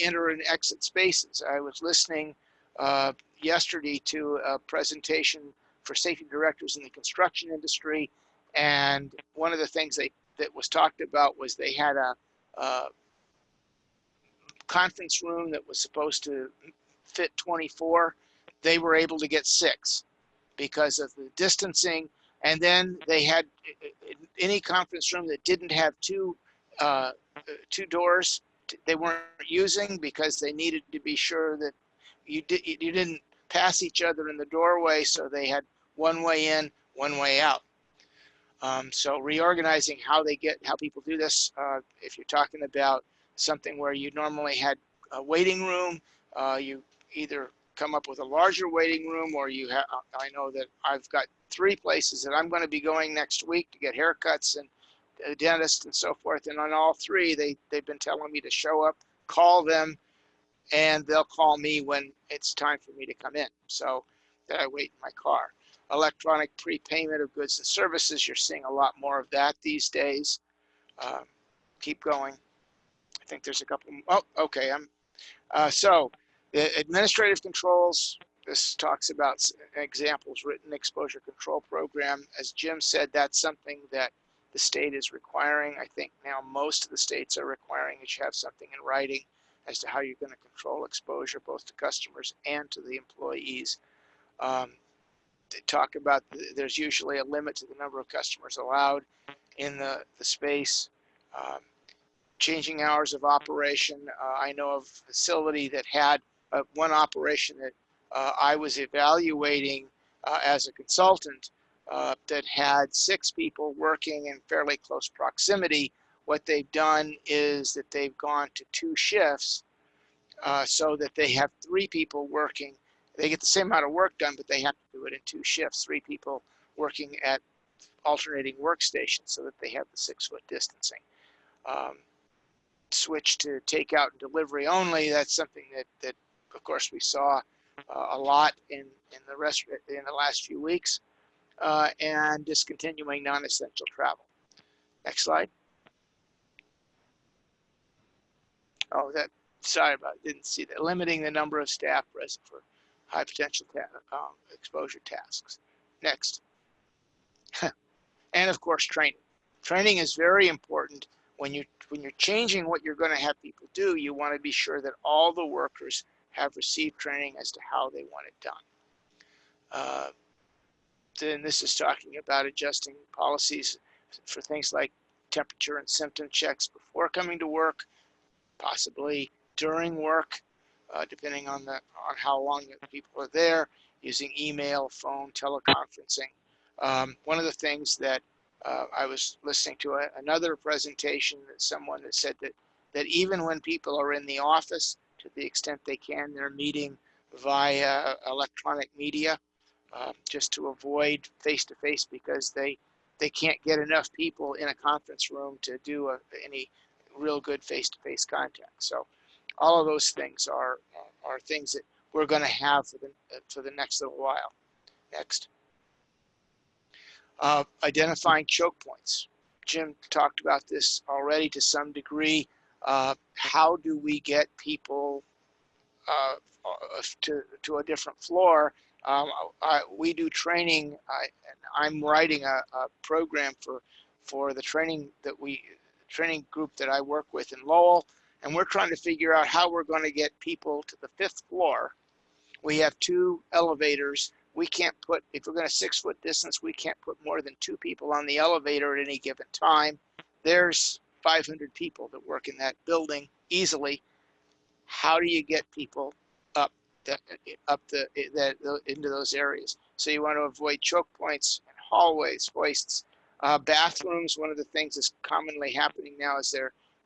enter and exit spaces. I was listening yesterday to a presentation for safety directors in the construction industry, and one of the things that was talked about was they had a conference room that was supposed to fit 24. They were able to get 6 because of the distancing. And then they had any conference room that didn't have two doors, they weren't using because they needed to be sure that you didn't pass each other in the doorway. So they had one way in, one way out. So reorganizing how people do this. If you're talking about something where you normally had a waiting room, you either come up with a larger waiting room, or you have. I know that I've got 3 places that I'm going to be going next week to get haircuts and a dentist and so forth. And on all 3, they've been telling me to show up, call them, and they'll call me when it's time for me to come in. So that I wait in my car. Electronic prepayment of goods and services. You're seeing a lot more of that these days. Keep going. I think there's a couple. Oh, okay. So the administrative controls. This talks about examples, written exposure control program. As Jim said, that's something that the state is requiring. I think now most of the states are requiring that you have something in writing as to how you're going to control exposure, both to customers and to the employees. They talk about there's usually a limit to the number of customers allowed in the space. Changing hours of operation. I know of a facility that had one operation that I was evaluating as a consultant that had 6 people working in fairly close proximity. What they've done is that they've gone to 2 shifts so that they have 3 people working. They get the same amount of work done, but they have to do it in 2 shifts, 3 people working at alternating workstations so that they have the 6-foot distancing. Switch to takeout and delivery only. That's something that of course we saw a lot in the last few weeks, and discontinuing non-essential travel. Next slide. Oh, sorry about it, didn't see that. Limiting the number of staff present for high potential exposure tasks. Next. And of course, training. Training is very important. When you're changing what you're going to have people do, you want to be sure that all the workers have received training as to how they want it done. Then this is talking about adjusting policies for things like temperature and symptom checks before coming to work, possibly during work, depending on how long people are there, using email, phone, teleconferencing. One of the things that I was listening to another presentation that someone that said that even when people are in the office, to the extent they can, they're meeting via electronic media, just to avoid face-to-face because they can't get enough people in a conference room to do any real good face-to-face contact. So all of those things are things that we're going to have for the next little while. Next. Identifying choke points. Jim talked about this already to some degree. How do we get people to a different floor? We do training. I'm writing a program for the training group that I work with in Lowell, and we're trying to figure out how we're going to get people to the 5th floor. We have 2 elevators. We can't put, if we're going to 6-foot distance, we can't put more than 2 people on the elevator at any given time. There's 500 people that work in that building easily. How do you get people up into those areas? So you want to avoid choke points and hallways, hoists, Bathrooms, one of the things that's commonly happening now is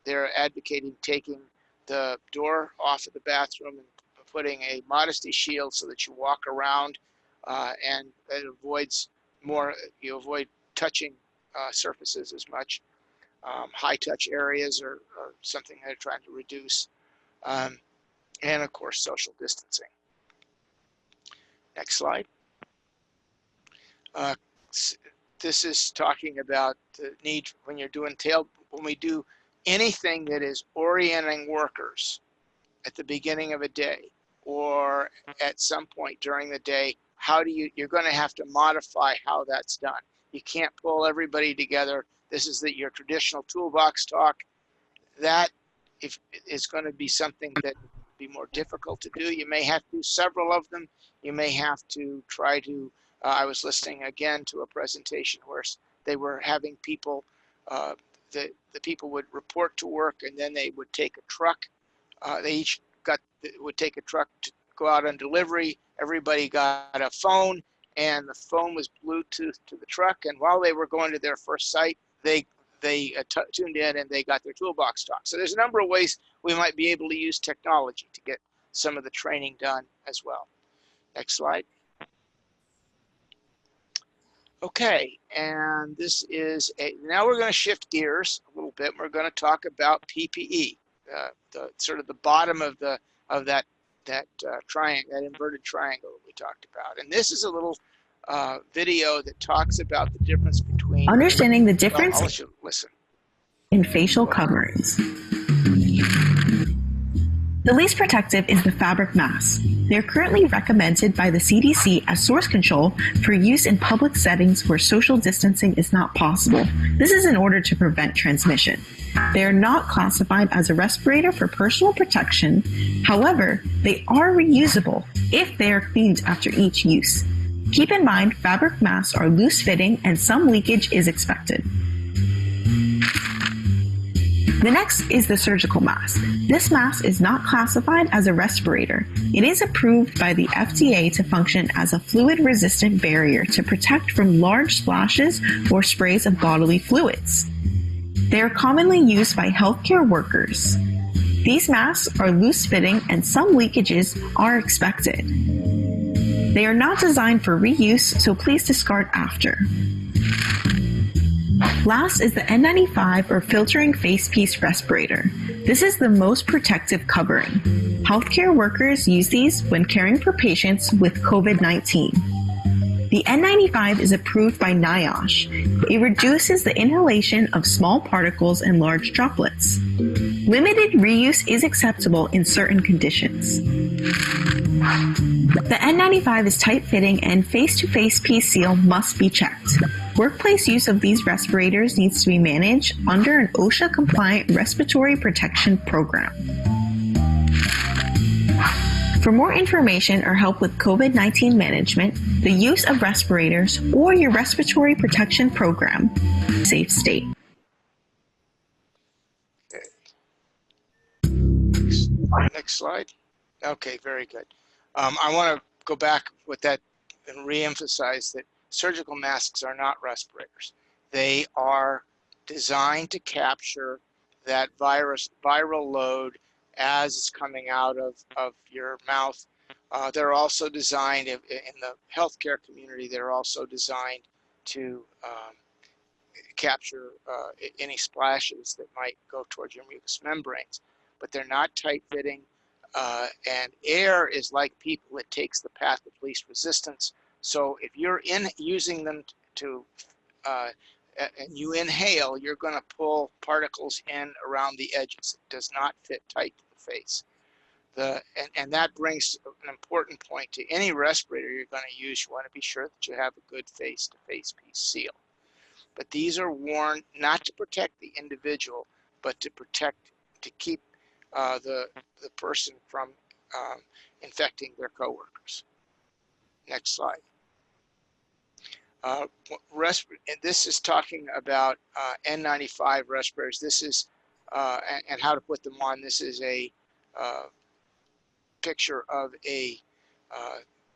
they're advocating taking the door off of the bathroom and putting a modesty shield so that you walk around, and it avoids you avoid touching surfaces as much. High touch areas are something they're trying to reduce. And of course, social distancing. Next slide. This is talking about the need when we do anything that is orienting workers at the beginning of a day or at some point during the day. You're going to have to modify how that's done. You can't pull everybody together. This is your traditional toolbox talk. That is going to be something that be more difficult to do. You may have to do several of them. You may have to try to, I was listening again to a presentation where they were having people, the people would report to work and then they would take a truck. They each would take a truck to go out on delivery. Everybody got a phone and the phone was Bluetooth to the truck. And while they were going to their first site, they tuned in and they got their toolbox talk. So there's a number of ways we might be able to use technology to get some of the training done as well. Next slide. Okay, and this is now we're going to shift gears a little bit. We're going to talk about PPE, the sort of the bottom of that triangle, that inverted triangle that we talked about. And this is a little video that talks about the difference between understanding the difference I'll let you listen. in facial coverings. The least protective is the fabric mask. They're currently recommended by the CDC as source control for use in public settings where social distancing is not possible. This is in order to prevent transmission. They are not classified as a respirator for personal protection. However, they are reusable if they are cleaned after each use. Keep in mind, fabric masks are loose-fitting and some leakage is expected. The next is the surgical mask. This mask is not classified as a respirator. It is approved by the FDA to function as a fluid-resistant barrier to protect from large splashes or sprays of bodily fluids. They are commonly used by healthcare workers. These masks are loose-fitting and some leakages are expected. They are not designed for reuse, so please discard after. Last is the N95 or filtering face piece respirator. This is the most protective covering. Healthcare workers use these when caring for patients with COVID-19. The N95 is approved by NIOSH. It reduces the inhalation of small particles and large droplets. Limited reuse is acceptable in certain conditions. The N95 is tight-fitting and face-to-face piece seal must be checked. Workplace use of these respirators needs to be managed under an OSHA-compliant respiratory protection program. For more information or help with COVID-19 management, the use of respirators, or your respiratory protection program, safe state. Next slide. Okay, very good. I want to go back with that and re-emphasize that surgical masks are not respirators. They are designed to capture that viral load as it's coming out of your mouth. They're also designed, in the healthcare community, they're also designed to capture any splashes that might go towards your mucous membranes, but they're not tight-fitting. And air is like people, it takes the path of least resistance. So if you're using them and you inhale, you're going to pull particles in around the edges. It does not fit tight to the face. And that brings an important point to any respirator you're going to use. You want to be sure that you have a good face-to-face piece seal. But these are worn not to protect the individual, but to keep the person from infecting their coworkers. Next slide. This is talking about N95 respirators. This is and how to put them on. This is a picture of a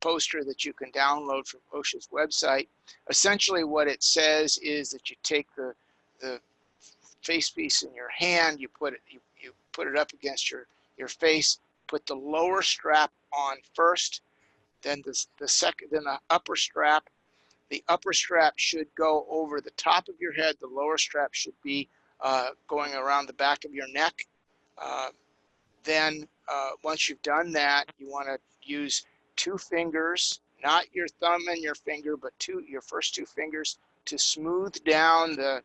poster that you can download from OSHA's website. Essentially what it says is that you take the face piece in your hand, you put it up against your face, put the lower strap on first, then the upper strap. The upper strap should go over the top of your head. The lower strap should be going around the back of your neck. Then once you've done that, you want to use 2 fingers, not your thumb and your finger, but your first 2 fingers to smooth down the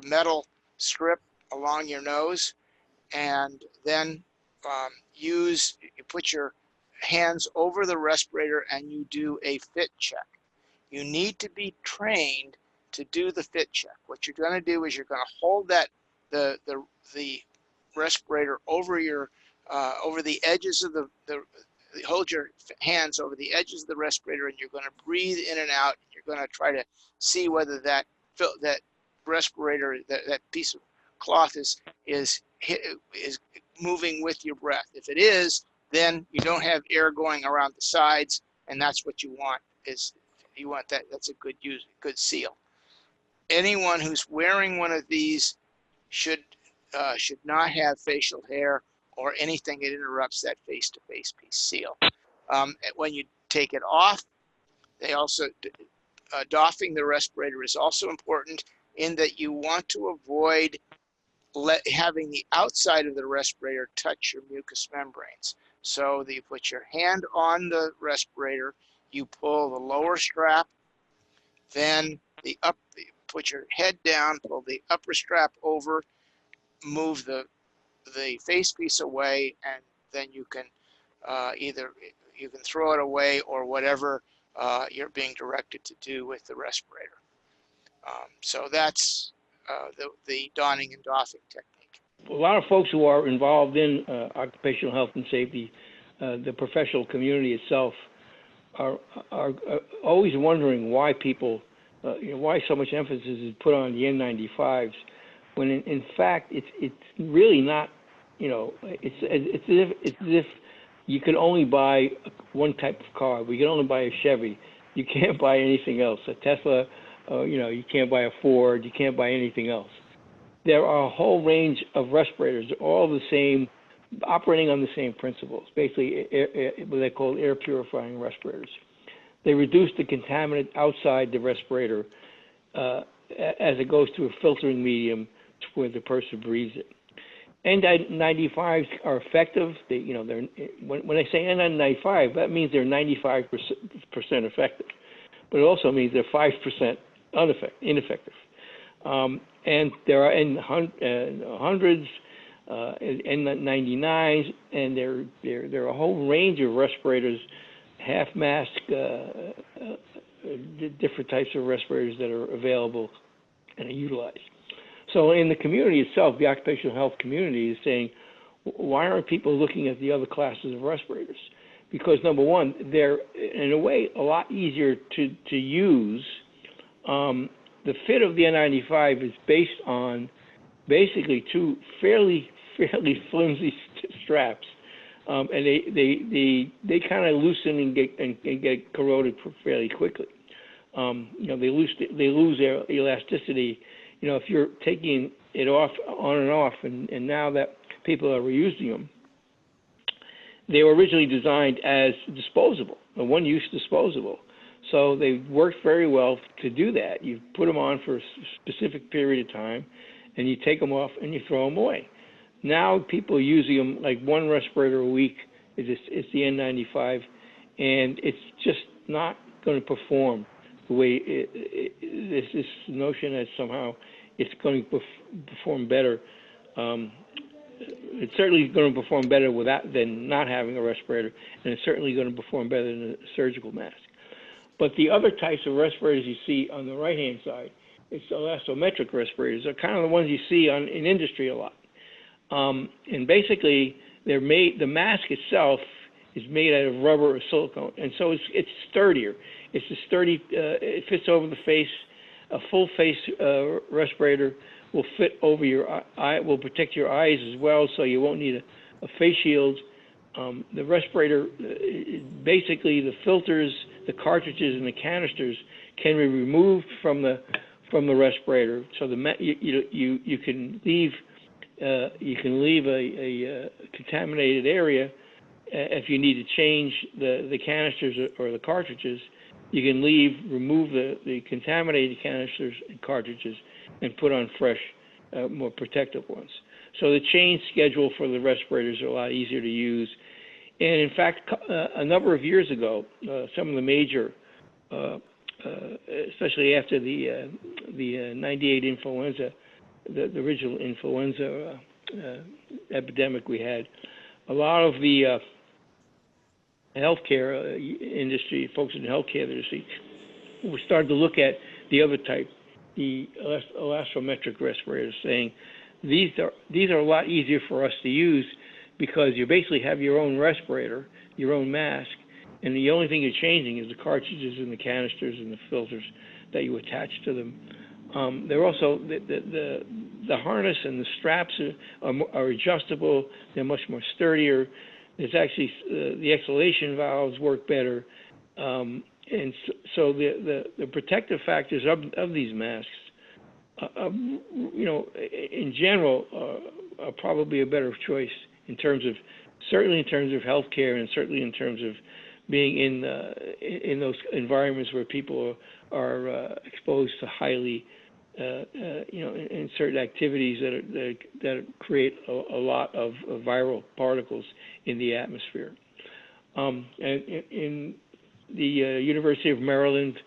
metal strip along your nose. And then you put your hands over the respirator and you do a fit check. You need to be trained to do the fit check. What you're going to do is you're going to hold the respirator over the edges of hold your hands over the edges of the respirator, and you're going to breathe in and out. You're going to try to see whether that respirator, that piece of cloth is moving with your breath. If it is, then you don't have air going around the sides, and that's what you want. You want that. That's a good seal. Anyone who's wearing one of these should not have facial hair or anything that interrupts that face-to-face piece seal. When you take it off, they also doffing the respirator is also important in that you want to avoid having the outside of the respirator touch your mucous membranes. So you put your hand on the respirator, you pull the lower strap, then put your head down, pull the upper strap over, move the face piece away, and then you can either throw it away or whatever you're being directed to do with the respirator. So that's the donning and doffing technique. A lot of folks who are involved in occupational health and safety, the professional community itself, are always wondering why people, why so much emphasis is put on the N95s, when in fact it's really not. It's as if you can only buy one type of car. We can only buy a Chevy. You can't buy anything else. A Tesla, you can't buy a Ford. You can't buy anything else. There are a whole range of respirators, all the same, operating on the same principles, basically what they call air purifying respirators. They reduce the contaminant outside the respirator as it goes through a filtering medium where the person breathes it. N95s are effective. When I say N95, that means they're 95% effective, but it also means they're 5% ineffective. And there are N100s, N99s, and there are a whole range of respirators, half mask, different types of respirators that are available and are utilized. So in the community itself, the occupational health community is saying, why aren't people looking at the other classes of respirators? Because number one, they're in a way a lot easier to use. The fit of the N95 is based on basically 2 fairly flimsy straps, and they kind of loosen and get corroded fairly quickly. They lose their elasticity. If you're taking it off, on and off, and now that people are reusing them, they were originally designed as disposable, a one-use disposable. So they worked very well to do that. You put them on for a specific period of time, and you take them off and you throw them away. Now people are using them like one respirator a week. It's the N95, and it's just not going to perform the way this notion that somehow it's going to perform better. It's certainly going to perform better than not having a respirator, and it's certainly going to perform better than a surgical mask. But the other types of respirators you see on the right-hand side, it's elastometric respirators. They're kind of the ones you see in industry a lot. And basically, they're made. The mask itself is made out of rubber or silicone, and so it's sturdier. It's a sturdy. It fits over the face. A full face respirator will fit over your eye. Will protect your eyes as well, so you won't need a face shield. The respirator, basically the filters, the cartridges, and the canisters can be removed from the respirator. So you can leave a contaminated area. If you need to change the canisters or the cartridges, you can remove the contaminated canisters and cartridges and put on fresh, more protective ones. So the change schedule for the respirators are a lot easier to use. And in fact, a number of years ago, some of the major, especially after the 98 influenza, the original influenza epidemic we had, a lot of the healthcare industry, folks in the healthcare industry, we started to look at the other type, the elastometric respirators, saying these are a lot easier for us to use because you basically have your own respirator, your own mask, and the only thing you're changing is the cartridges and the canisters and the filters that you attach to them. They're also the harness and the straps are adjustable. They're much more sturdier. There's actually the exhalation valves work better, and so the protective factors of these masks, in general, are probably a better choice certainly in terms of healthcare, and certainly in terms of being in those environments where people are exposed to highly in certain activities that create a lot of viral particles in the atmosphere. And in the University of Maryland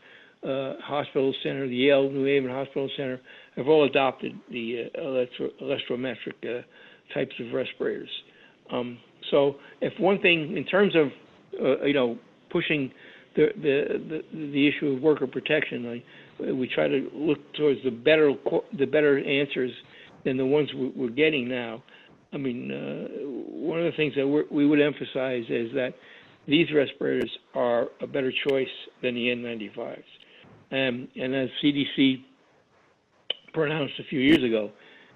Hospital Center, the Yale New Haven Hospital Center have all adopted the elastrometric types of respirators. So if one thing, in terms of pushing the issue of worker protection, we try to look towards the better answers than the ones we're getting now. I mean, one of the things that we would emphasize is that these respirators are a better choice than the N95s. And as CDC pronounced a few years ago,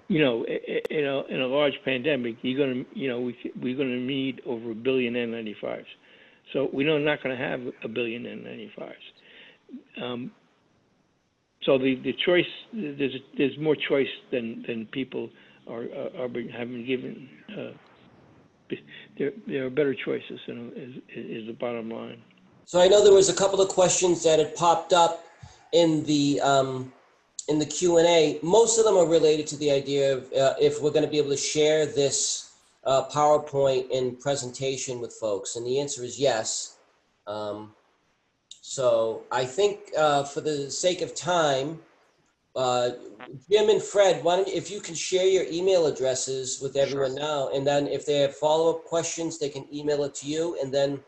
in a large pandemic, we're going to need over 1 billion N95s. So we know we're not going to have 1 billion N95s. So the choice, there's more choice than people have been given. There are better choices, is the bottom line. So I know there was a couple of questions that had popped up in the Q&A. Most of them are related to the idea of if we're going to be able to share this PowerPoint and presentation with folks, and the answer is yes. So I think for the sake of time, Jim and Fred, if you can share your email addresses with everyone now, and then if they have follow-up questions, they can email it to you, and then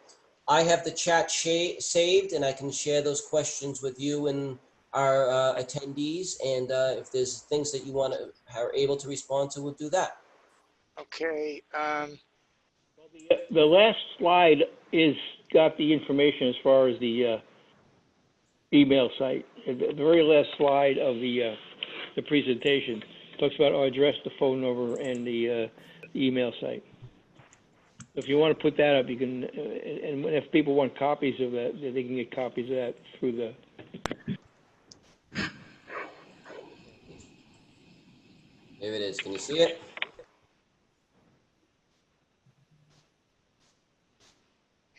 I have the chat saved, and I can share those questions with you and our attendees, and if there's things that you are able to respond to, we'll do that. Okay. The last slide got the information as far as the email site. The very last slide of the presentation talks about our address, the phone number, and the email site. If you want to put that up, you can, and if people want copies of that, they can get copies of that through the. There it is. Can you see it?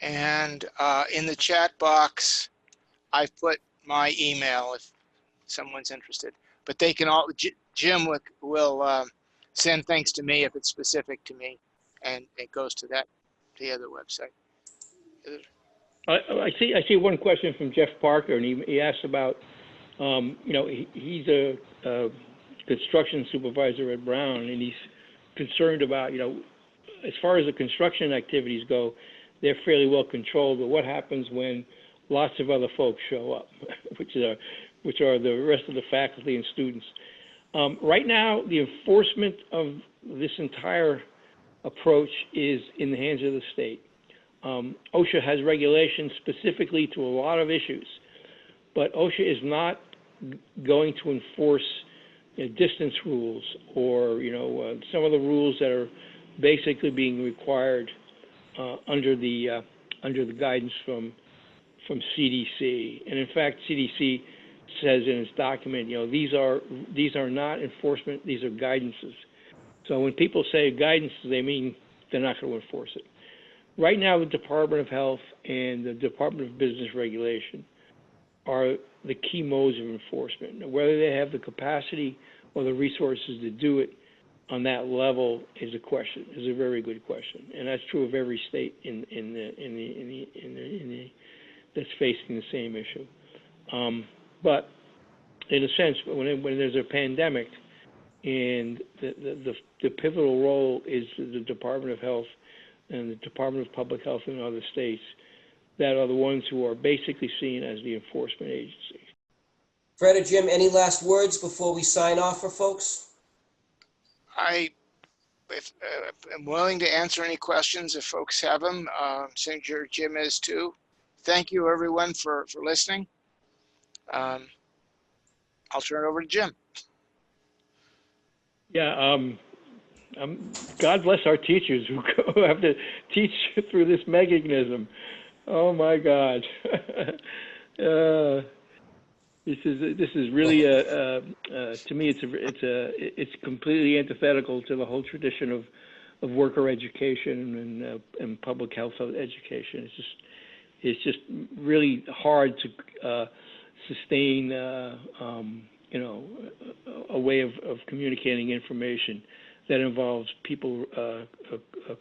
And in the chat box, I've put my email if someone's interested. But they can all, Jim will send things to me if it's specific to me, and it goes to the other website. I see one question from Jeff Parker, and he asked about, he's a construction supervisor at Brown, and he's concerned about, as far as the construction activities go, they're fairly well controlled, but what happens when lots of other folks show up, which are the rest of the faculty and students. Right now, the enforcement of this entire approach is in the hands of the state. OSHA has regulations specifically to a lot of issues, but OSHA is not going to enforce distance rules or some of the rules that are basically being required under the guidance from CDC. And in fact, CDC says in its document, these are not enforcement; these are guidances. So when people say guidance, they mean they're not going to enforce it. Right now, the Department of Health and the Department of Business Regulation are the key modes of enforcement. Whether they have the capacity or the resources to do it on that level is a very good question, and that's true of every state that's facing the same issue. But in a sense, when there's a pandemic, and the pivotal role is the Department of Health and the Department of Public Health in other states that are the ones who are basically seen as the enforcement agency. Fred or Jim, any last words before we sign off for folks? I'm willing to answer any questions if folks have them. Senator Jim is too. Thank you, everyone, for listening. I'll turn it over to Jim. Yeah, God bless our teachers who have to teach through this mechanism. Oh my God, this is really to me it's completely antithetical to the whole tradition of worker education and public health education. It's just really hard to sustain a way of communicating information that involves people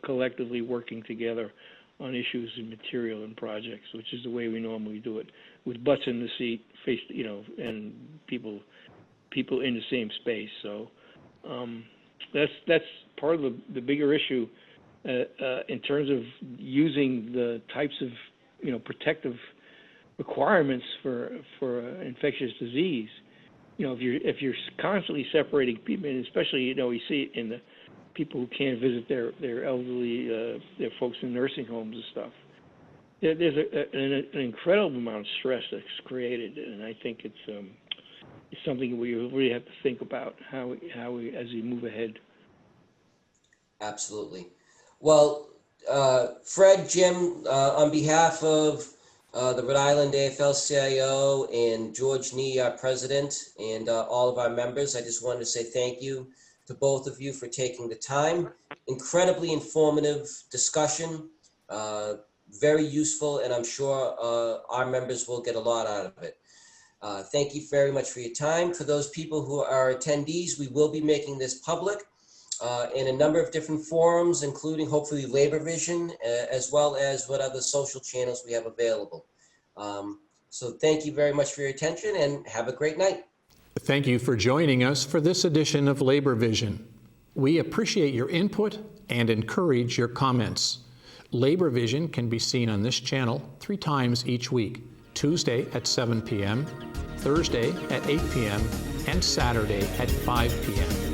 collectively working together on issues and material and projects, which is the way we normally do it, with butts in the seat, and people in the same space. So that's part of the bigger issue in terms of using the types of protective requirements for infectious disease. If you're constantly separating people, and especially we see it in the people who can't visit their elderly, their folks in nursing homes and stuff. There's an incredible amount of stress that's created, and I think it's something we really have to think about how we as we move ahead. Absolutely. Well, Fred, Jim, on behalf of the Rhode Island AFL-CIO and George Nee, our president, and all of our members, I just wanted to say thank you to both of you for taking the time. Incredibly informative discussion, very useful, and I'm sure our members will get a lot out of it. Thank you very much for your time. For those people who are attendees, we will be making this public in a number of different forums, including hopefully Labor Vision, as well as what other social channels we have available. So thank you very much for your attention, and have a great night. Thank you for joining us for this edition of Labor Vision. We appreciate your input and encourage your comments. Labor Vision can be seen on this channel 3 times each week: Tuesday at 7 p.m., Thursday at 8 p.m., and Saturday at 5 p.m.